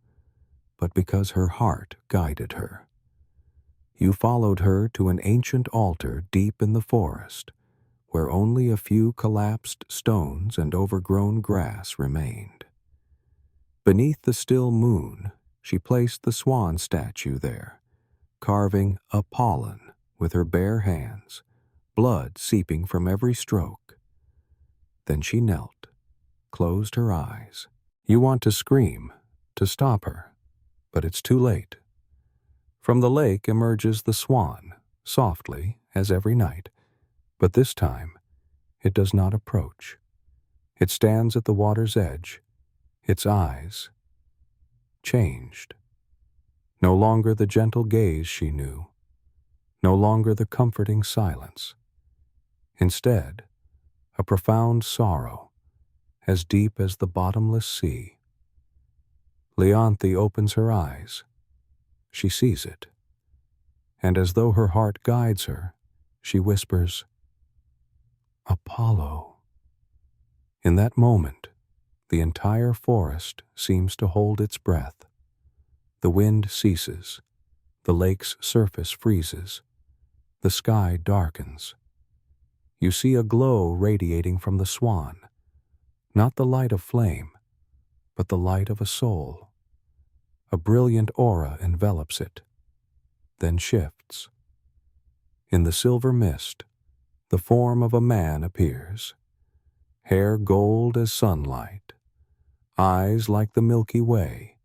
but because her heart guided her. You followed her to an ancient altar deep in the forest, where only a few collapsed stones and overgrown grass remained. Beneath the still moon, she placed the swan statue there, carving Apollon with her bare hands, blood seeping from every stroke. Then she knelt, closed her eyes. You want to scream, to stop her, but it's too late. From the lake emerges the swan, softly, as every night, but this time it does not approach. It stands at the water's edge, its eyes changed. No longer the gentle gaze she knew, no longer the comforting silence. Instead, a profound sorrow, as deep as the bottomless sea. Leonthe opens her eyes. She sees it, and as though her heart guides her, she whispers, Apollo. In that moment, the entire forest seems to hold its breath. The wind ceases, the lake's surface freezes, the sky darkens. You see a glow radiating from the swan, not the light of flame, but the light of a soul. A brilliant aura envelops it, then shifts. In the silver mist, the form of a man appears, hair gold as sunlight, eyes like the Milky Way,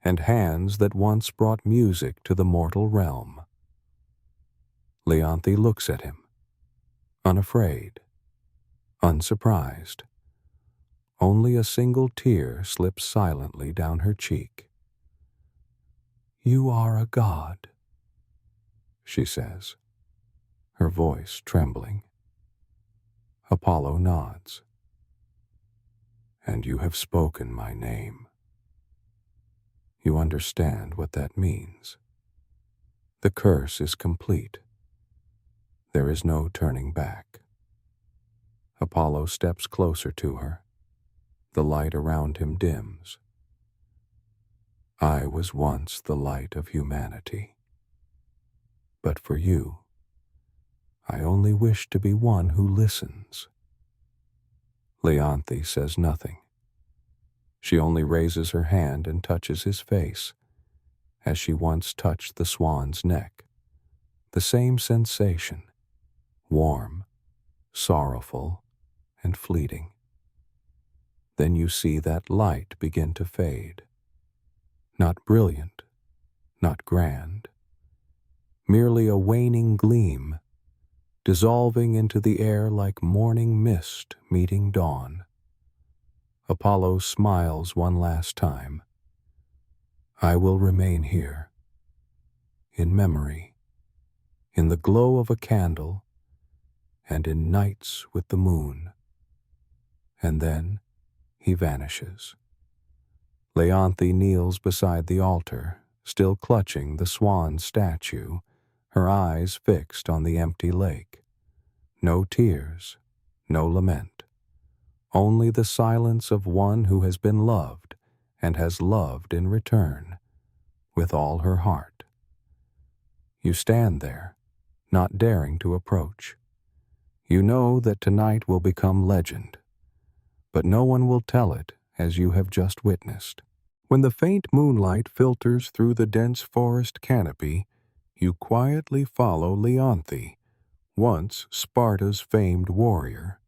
and hands that once brought music to the mortal realm. Leonthe looks at him, unafraid, Unsurprised, only a single tear slips silently down her cheek. "You are a god," she says, her voice trembling. Apollo nods. "And you have spoken my name. You understand what that means. The curse is complete. There is no turning back." Apollo steps closer to her. The light around him dims. "I was once the light of humanity. But for you, I only wish to be one who listens." Leonthe says nothing. She only raises her hand and touches his face, as she once touched the swan's neck. The same sensation, warm, sorrowful, and fleeting. Then you see that light begin to fade. Not brilliant, not grand, merely a waning gleam, dissolving into the air like morning mist meeting dawn. Apollo smiles one last time. "I will remain here, in memory, in the glow of a candle, and in nights with the moon." And then he vanishes. Leonthe kneels beside the altar, still clutching the swan statue, her eyes fixed on the empty lake. No tears, no lament, only the silence of one who has been loved and has loved in return, with all her heart. You stand there, not daring to approach. You know that tonight will become legend, but no one will tell it as you have just witnessed. When the faint moonlight filters through the dense forest canopy, you quietly follow Leonthe, once Sparta's famed warrior,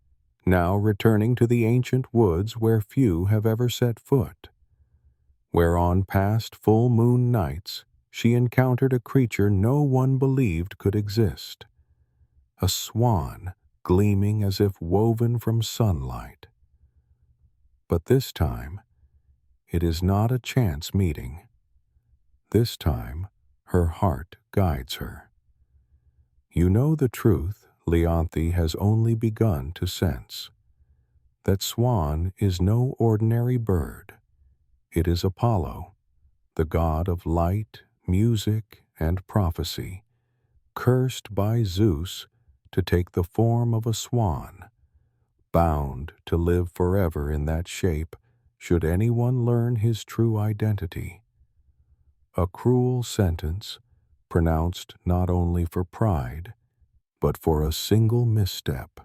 now returning to the ancient woods where few have ever set foot, where on past full moon nights she encountered a creature no one believed could exist, a swan gleaming as if woven from sunlight. But this time, it is not a chance meeting. This time, her heart guides her. You know the truth Leonthe has only begun to sense. That swan is no ordinary bird. It is Apollo, the god of light, music, and prophecy, cursed by Zeus to take the form of a swan, bound to live forever in that shape should anyone learn his true identity. A cruel sentence, pronounced not only for pride, but for a single misstep.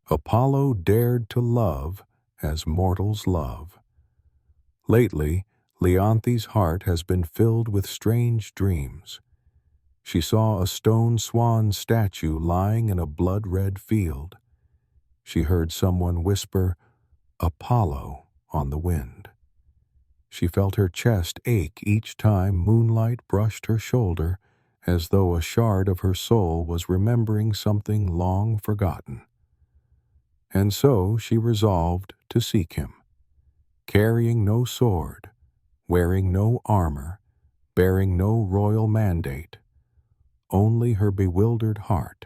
Apollo dared to love as mortals love. Lately, Leonthe's heart has been filled with strange dreams. She saw a stone swan statue lying in a blood-red field. She heard someone whisper, "Apollo," on the wind. She felt her chest ache each time moonlight brushed her shoulder, as though a shard of her soul was remembering something long forgotten. And so she resolved to seek him, carrying no sword, wearing no armor, bearing no royal mandate, only her bewildered heart.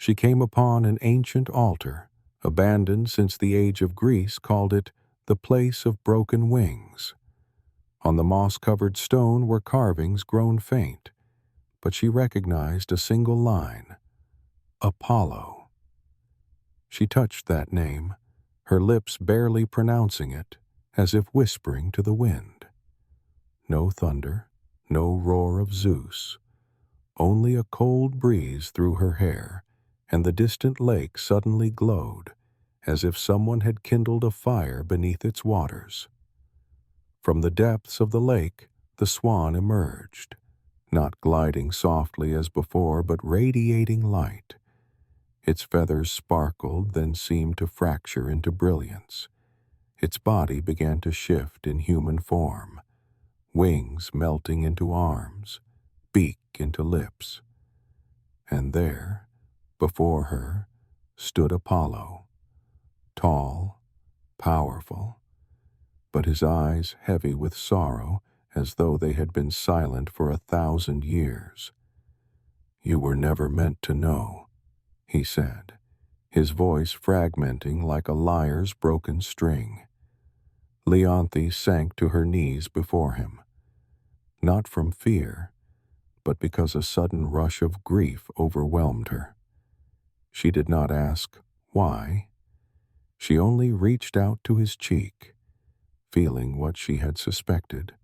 She came upon an ancient altar, abandoned since the age of Greece called it the place of broken wings. On the moss-covered stone were carvings grown faint, but she recognized a single line, Apollo. She touched that name, her lips barely pronouncing it, as if whispering to the wind. No thunder, no roar of Zeus, only a cold breeze through her hair, and the distant lake suddenly glowed, as if someone had kindled a fire beneath its waters. From the depths of the lake, the swan emerged, not gliding softly as before, but radiating light. Its feathers sparkled, then seemed to fracture into brilliance. Its body began to shift in human form, wings melting into arms, beak into lips. And there, before her, stood Apollo, tall, powerful, but his eyes heavy with sorrow as though they had been silent for 1,000 years. "You were never meant to know," he said, his voice fragmenting like a lyre's broken string. Leonthe sank to her knees before him, not from fear, but because a sudden rush of grief overwhelmed her. She did not ask why. She only reached out to his cheek, feeling what she had suspected,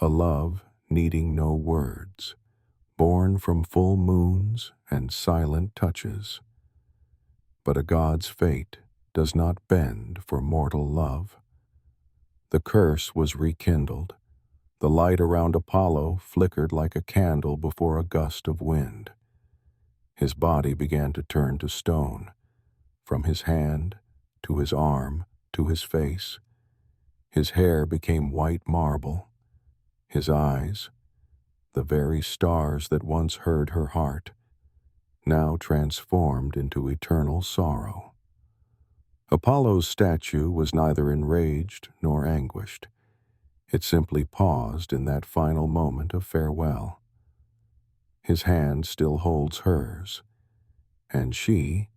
a love needing no words, born from full moons and silent touches. But a god's fate does not bend for mortal love. The curse was rekindled. The light around Apollo flickered like a candle before a gust of wind. His body began to turn to stone, from his hand to his arm to his face. His hair became white marble. His eyes, the very stars that once heard her heart, now transformed into eternal sorrow. Apollo's statue was neither enraged nor anguished. It simply paused in that final moment of farewell. His hand still holds hers, and she,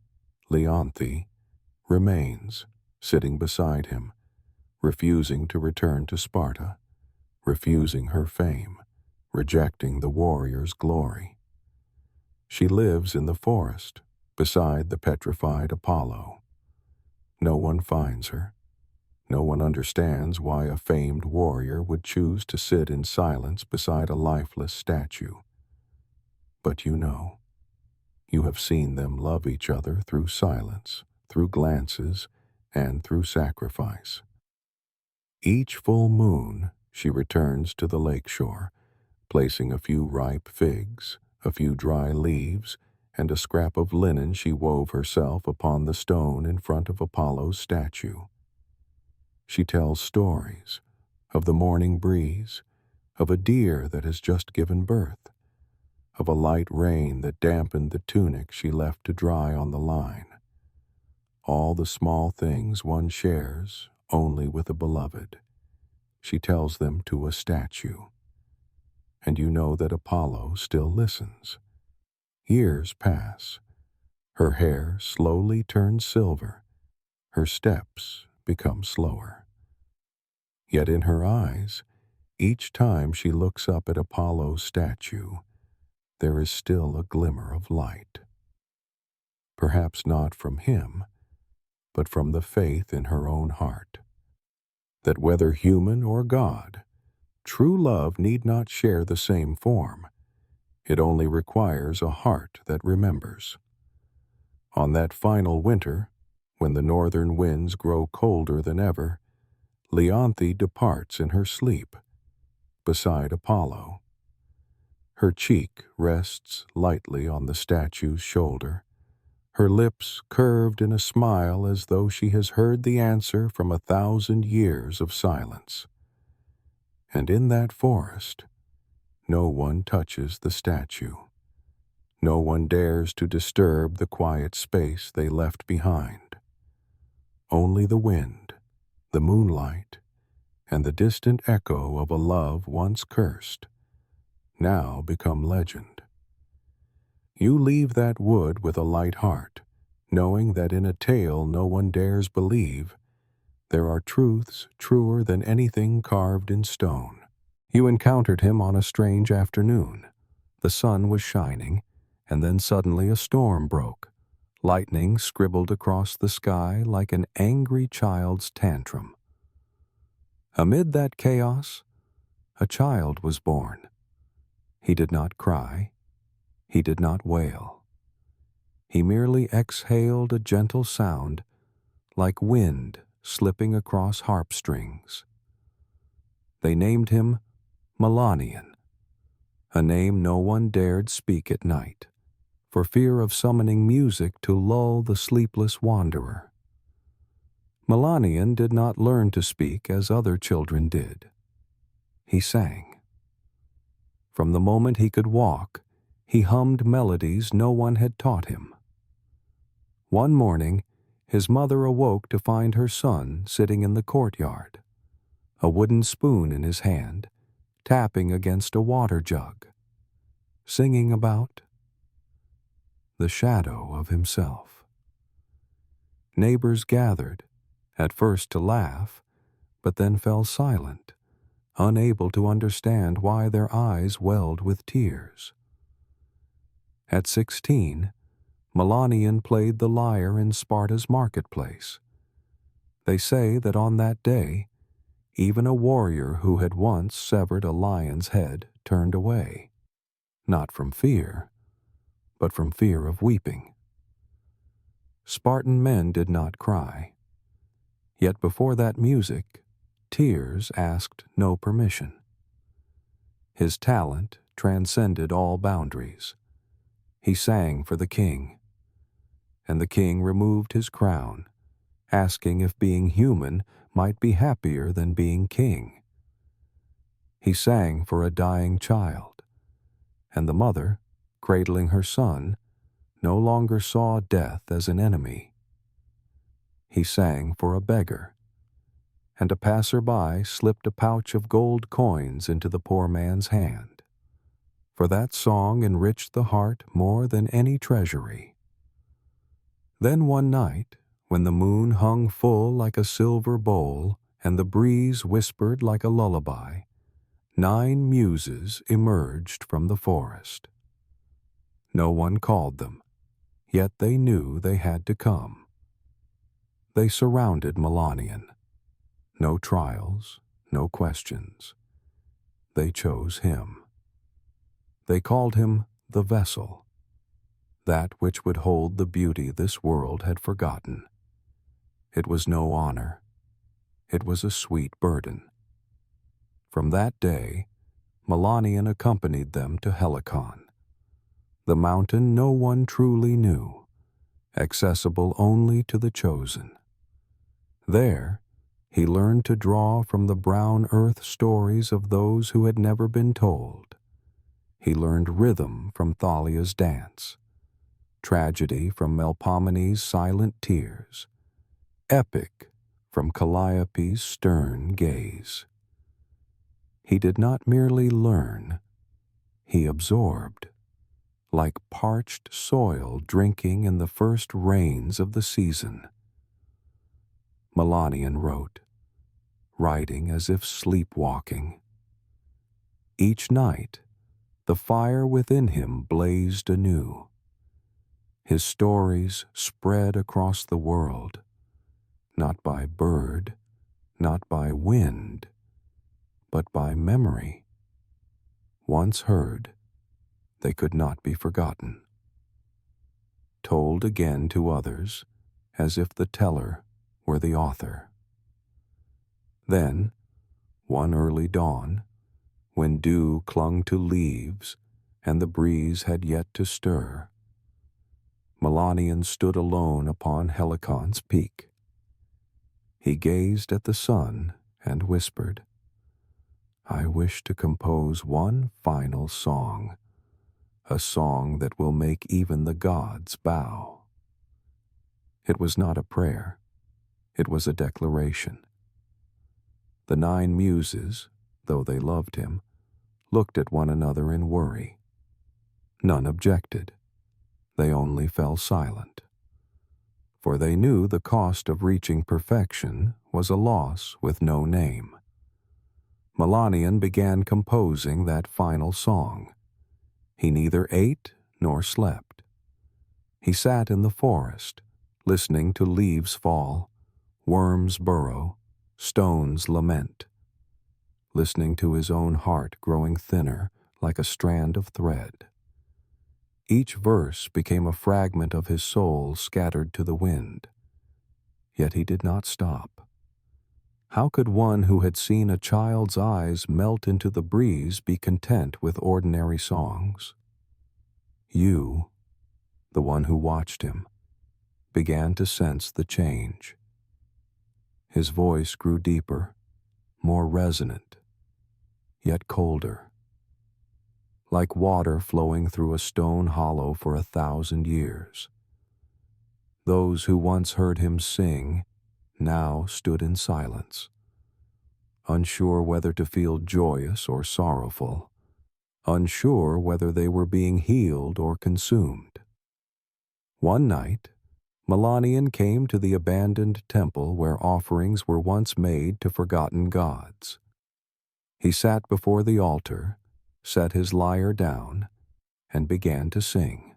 Leonthe, remains, sitting beside him, refusing to return to Sparta, refusing her fame, rejecting the warrior's glory. She lives in the forest, beside the petrified Apollo. No one finds her. No one understands why a famed warrior would choose to sit in silence beside a lifeless statue. But you know. You have seen them love each other through silence, through glances, and through sacrifice. Each full moon, she returns to the lakeshore, placing a few ripe figs, a few dry leaves, and a scrap of linen she wove herself upon the stone in front of Apollo's statue. She tells stories of the morning breeze, of a deer that has just given birth, of a light rain that dampened the tunic she left to dry on the line. All the small things one shares only with a beloved. She tells them to a statue. And you know that Apollo still listens. Years pass. Her hair slowly turns silver. Her steps become slower. Yet in her eyes, each time she looks up at Apollo's statue, there is still a glimmer of light. Perhaps not from him, but from the faith in her own heart. That whether human or God, true love need not share the same form. It only requires a heart that remembers. On that final winter, when the northern winds grow colder than ever, Leonthe departs in her sleep, beside Apollo. Her cheek rests lightly on the statue's shoulder, her lips curved in a smile as though she has heard the answer from 1,000 years of silence. And in that forest, no one touches the statue. No one dares to disturb the quiet space they left behind. Only the wind, the moonlight, and the distant echo of a love once cursed, now become legend. You leave that wood with a light heart, knowing that in a tale no one dares believe, there are truths truer than anything carved in stone. You encountered him on a strange afternoon. The sun was shining, and then suddenly a storm broke. Lightning scribbled across the sky like an angry child's tantrum. Amid that chaos, a child was born. He did not cry. He did not wail. He merely exhaled a gentle sound, like wind slipping across harp strings. They named him Melanian, a name no one dared speak at night, for fear of summoning music to lull the sleepless wanderer. Melanian did not learn to speak as other children did. He sang. From the moment he could walk, he hummed melodies no one had taught him. One morning, his mother awoke to find her son sitting in the courtyard, a wooden spoon in his hand, tapping against a water jug, singing about the shadow of himself. Neighbors gathered, at first to laugh, but then fell silent, unable to understand why their eyes welled with tears. At 16, Melanian played the lyre in Sparta's marketplace. They say that on that day, even a warrior who had once severed a lion's head turned away, not from fear, but from fear of weeping. Spartan men did not cry. Yet before that music, tears asked no permission. His talent transcended all boundaries. He sang for the king, and the king removed his crown, asking if being human might be happier than being king. He sang for a dying child, and the mother, cradling her son, no longer saw death as an enemy. He sang for a beggar, and a passer-by slipped a pouch of gold coins into the poor man's hand. For that song enriched the heart more than any treasury. Then one night, when the moon hung full like a silver bowl and the breeze whispered like a lullaby, 9 muses emerged from the forest. No one called them, yet they knew they had to come. They surrounded Melanian. No trials, no questions. They chose him. They called him the vessel, that which would hold the beauty this world had forgotten. It was no honor. It was a sweet burden. From that day, Melanian accompanied them to Helicon, the mountain no one truly knew, accessible only to the chosen. There, he learned to draw from the brown earth stories of those who had never been told. He learned rhythm from Thalia's dance, tragedy from Melpomene's silent tears, epic from Calliope's stern gaze. He did not merely learn, he absorbed, like parched soil drinking in the first rains of the season. Melanian wrote, writing as if sleepwalking. Each night, the fire within him blazed anew. His stories spread across the world, not by bird, not by wind, but by memory. Once heard, they could not be forgotten. Told again to others, as if the teller were the author. Then, one early dawn, when dew clung to leaves and the breeze had yet to stir, Melanian stood alone upon Helicon's peak. He gazed at the sun and whispered, "I wish to compose one final song, a song that will make even the gods bow." It was not a prayer. It was a declaration. The 9 muses, though they loved him, looked at one another in worry. None objected. They only fell silent. For they knew the cost of reaching perfection was a loss with no name. Melanian began composing that final song. He neither ate nor slept. He sat in the forest, listening to leaves fall, worms burrow, stones lament, listening to his own heart growing thinner like a strand of thread. Each verse became a fragment of his soul scattered to the wind. Yet he did not stop. How could one who had seen a child's eyes melt into the breeze be content with ordinary songs? You, the one who watched him, began to sense the change. His voice grew deeper, more resonant, yet colder, like water flowing through a stone hollow for 1,000 years. Those who once heard him sing now stood in silence, unsure whether to feel joyous or sorrowful, unsure whether they were being healed or consumed. One night, Melanian came to the abandoned temple where offerings were once made to forgotten gods. He sat before the altar, set his lyre down, and began to sing.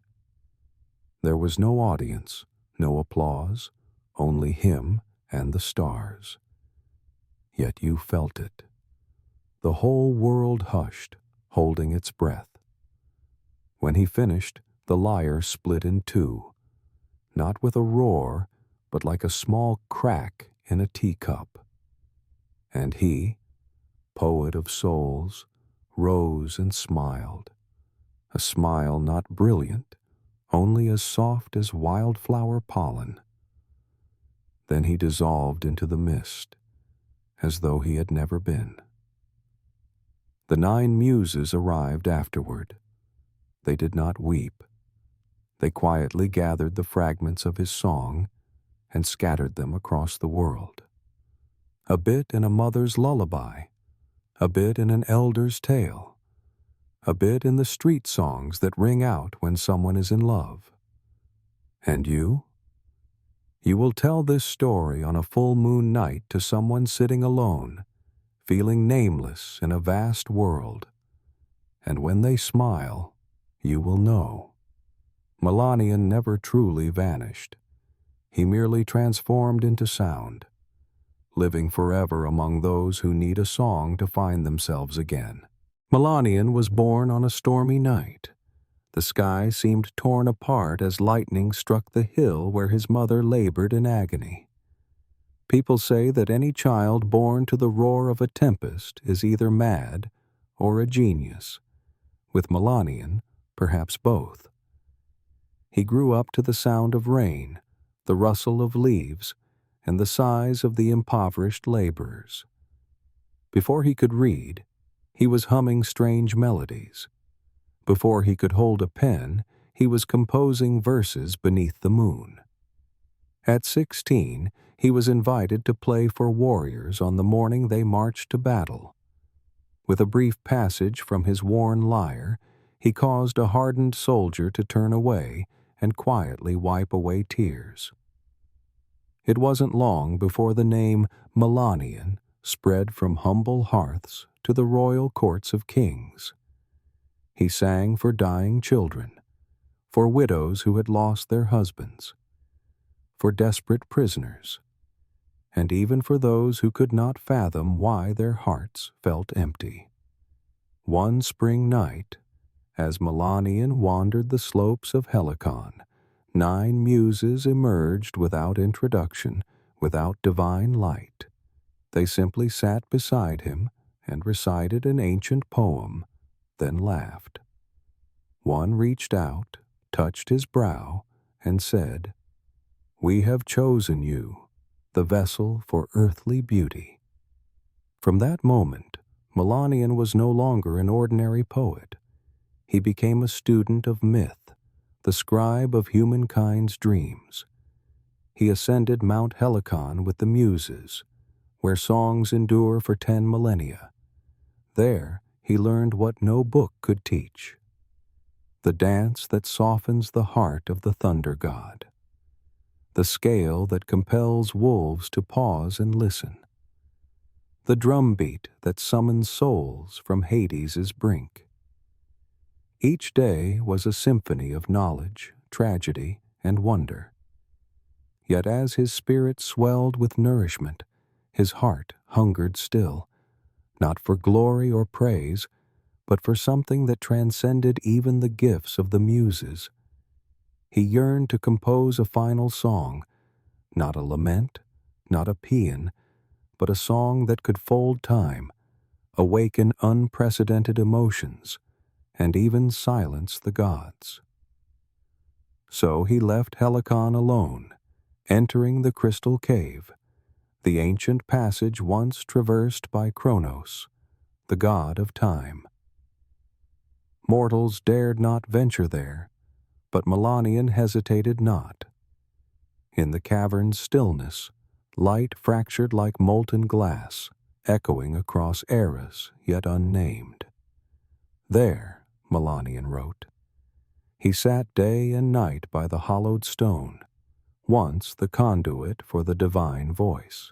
There was no audience, no applause, only him and the stars. Yet you felt it. The whole world hushed, holding its breath. When he finished, the lyre split in two, not with a roar, but like a small crack in a teacup. And he, poet of souls, rose and smiled, a smile not brilliant, only as soft as wildflower pollen. Then he dissolved into the mist, as though he had never been. The 9 muses arrived afterward. They did not weep. They quietly gathered the fragments of his song and scattered them across the world. A bit in a mother's lullaby, a bit in an elder's tale, a bit in the street songs that ring out when someone is in love. And you? You will tell this story on a full moon night to someone sitting alone, feeling nameless in a vast world. And when they smile, you will know. Melanian never truly vanished. He merely transformed into sound, living forever among those who need a song to find themselves again. Melanian was born on a stormy night. The sky seemed torn apart as lightning struck the hill where his mother labored in agony. People say that any child born to the roar of a tempest is either mad or a genius. With Melanian, perhaps both. He grew up to the sound of rain, the rustle of leaves, and the sighs of the impoverished laborers. Before he could read, he was humming strange melodies. Before he could hold a pen, he was composing verses beneath the moon. At 16, he was invited to play for warriors on the morning they marched to battle. With a brief passage from his worn lyre, he caused a hardened soldier to turn away and quietly wipe away tears. It wasn't long before the name Melanian spread from humble hearths to the royal courts of kings. He sang for dying children, for widows who had lost their husbands, for desperate prisoners, and even for those who could not fathom why their hearts felt empty. One spring night, as Melanian wandered the slopes of Helicon, 9 muses emerged without introduction, without divine light. They simply sat beside him and recited an ancient poem, then laughed. One reached out, touched his brow, and said, "We have chosen you, the vessel for earthly beauty." From that moment, Melanian was no longer an ordinary poet. He became a student of myth, the scribe of humankind's dreams. He ascended Mount Helicon with the Muses, where songs endure for 10 millennia. There, he learned what no book could teach: the dance that softens the heart of the thunder god, the scale that compels wolves to pause and listen, the drumbeat that summons souls from Hades's brink. Each day was a symphony of knowledge, tragedy, and wonder. Yet as his spirit swelled with nourishment, his heart hungered still, not for glory or praise, but for something that transcended even the gifts of the Muses. He yearned to compose a final song, not a lament, not a paean, but a song that could fold time, awaken unprecedented emotions, and even silence the gods. So he left Helicon alone, entering the crystal cave, the ancient passage once traversed by Kronos, the god of time. Mortals dared not venture there, but Melanian hesitated not. In the cavern's stillness, light fractured like molten glass, echoing across eras yet unnamed. There, Melanian wrote, he sat day and night by the hollowed stone, once the conduit for the divine voice.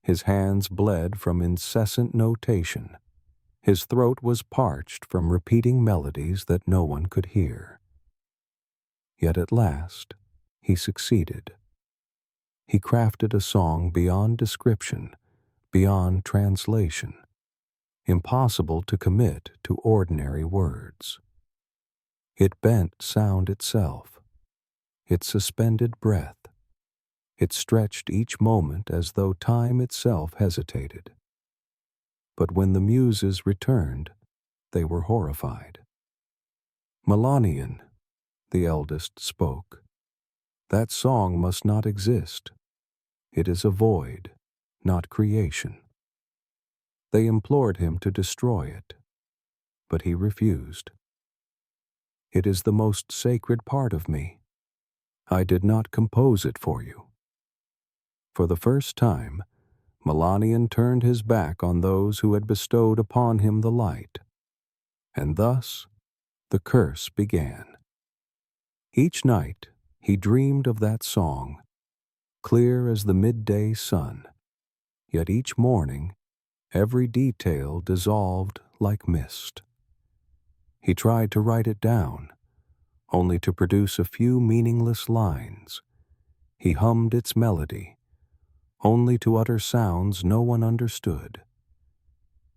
His hands bled from incessant notation. His throat was parched from repeating melodies that no one could hear. Yet at last, he succeeded. He crafted a song beyond description, beyond translation, impossible to commit to ordinary words. It bent sound itself. It suspended breath. It stretched each moment as though time itself hesitated. But when the muses returned, they were horrified. Melanian, the eldest spoke, that song must not exist. It is a void, not creation. They implored him to destroy it, but he refused. It is the most sacred part of me. I did not compose it for you. For the first time, Melanian turned his back on those who had bestowed upon him the light, and thus the curse began. Each night he dreamed of that song, clear as the midday sun, yet each morning every detail dissolved like mist. He tried to write it down, only to produce a few meaningless lines. He hummed its melody, only to utter sounds no one understood.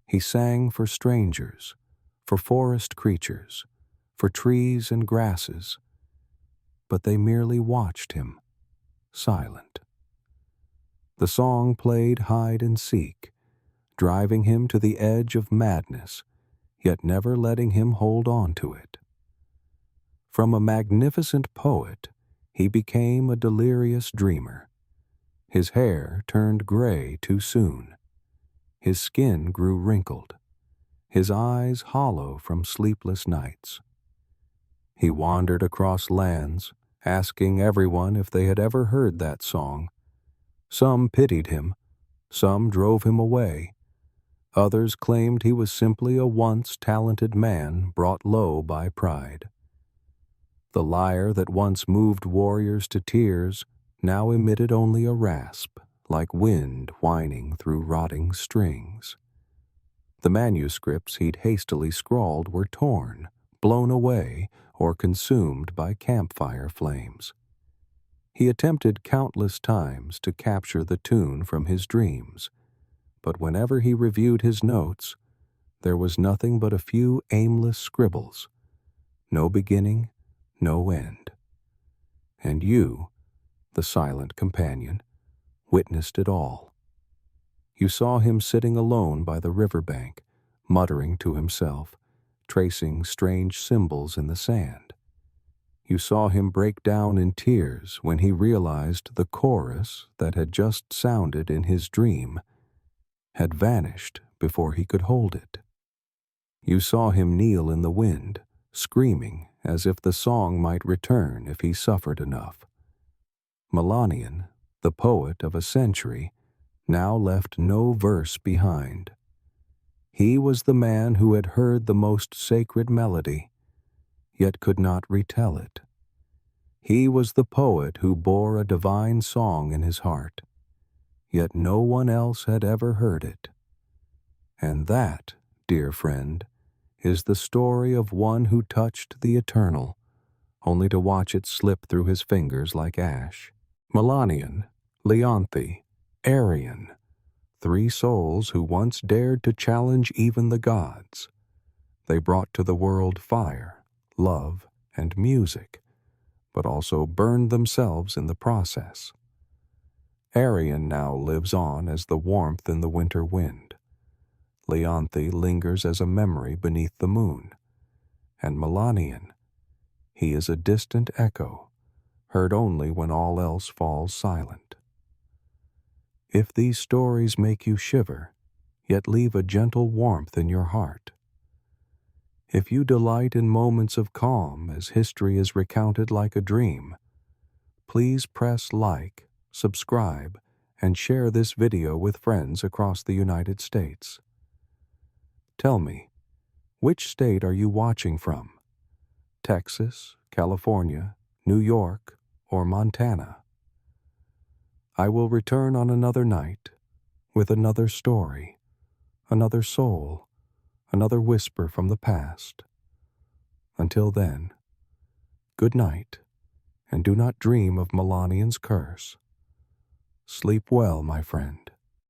He sang for strangers, for forest creatures, for trees and grasses, but they merely watched him, silent. The song played hide and seek, driving him to the edge of madness, yet never letting him hold on to it. From a magnificent poet, he became a delirious dreamer. His hair turned gray too soon. His skin grew wrinkled, his eyes hollow from sleepless nights. He wandered across lands, asking everyone if they had ever heard that song. Some pitied him, some drove him away. Others claimed he was simply a once talented man brought low by pride. The lyre that once moved warriors to tears now emitted only a rasp, like wind whining through rotting strings. The manuscripts he'd hastily scrawled were torn, blown away, or consumed by campfire flames. He attempted countless times to capture the tune from his dreams, but whenever he reviewed his notes, there was nothing but a few aimless scribbles, no beginning, no end. And you, the silent companion, witnessed it all. You saw him sitting alone by the riverbank, muttering to himself, tracing strange symbols in the sand. You saw him break down in tears when he realized the chorus that had just sounded in his dream had vanished before he could hold it. You saw him kneel in the wind, screaming as if the song might return if he suffered enough. Melanian, the poet of a century, now left no verse behind. He was the man who had heard the most sacred melody, yet could not retell it. He was the poet who bore a divine song in his heart, yet no one else had ever heard it. And that, dear friend, is the story of one who touched the eternal, only to watch it slip through his fingers like ash. Melanian, Leonthe, Arian, three souls who once dared to challenge even the gods. They brought to the world fire, love, and music, but also burned themselves in the process. Arian now lives on as the warmth in the winter wind. Leonthe lingers as a memory beneath the moon. And Melanian, he is a distant echo, heard only when all else falls silent. If these stories make you shiver, yet leave a gentle warmth in your heart, if you delight in moments of calm as history is recounted like a dream, Please press like, subscribe, and share this video with friends across the United States. Tell me, which state are you watching from? Texas, California, New York, or Montana? I will return on another night with another story, another soul, another whisper from the past. Until then, good night, and do not dream of Melanian's curse. Sleep well, my friend.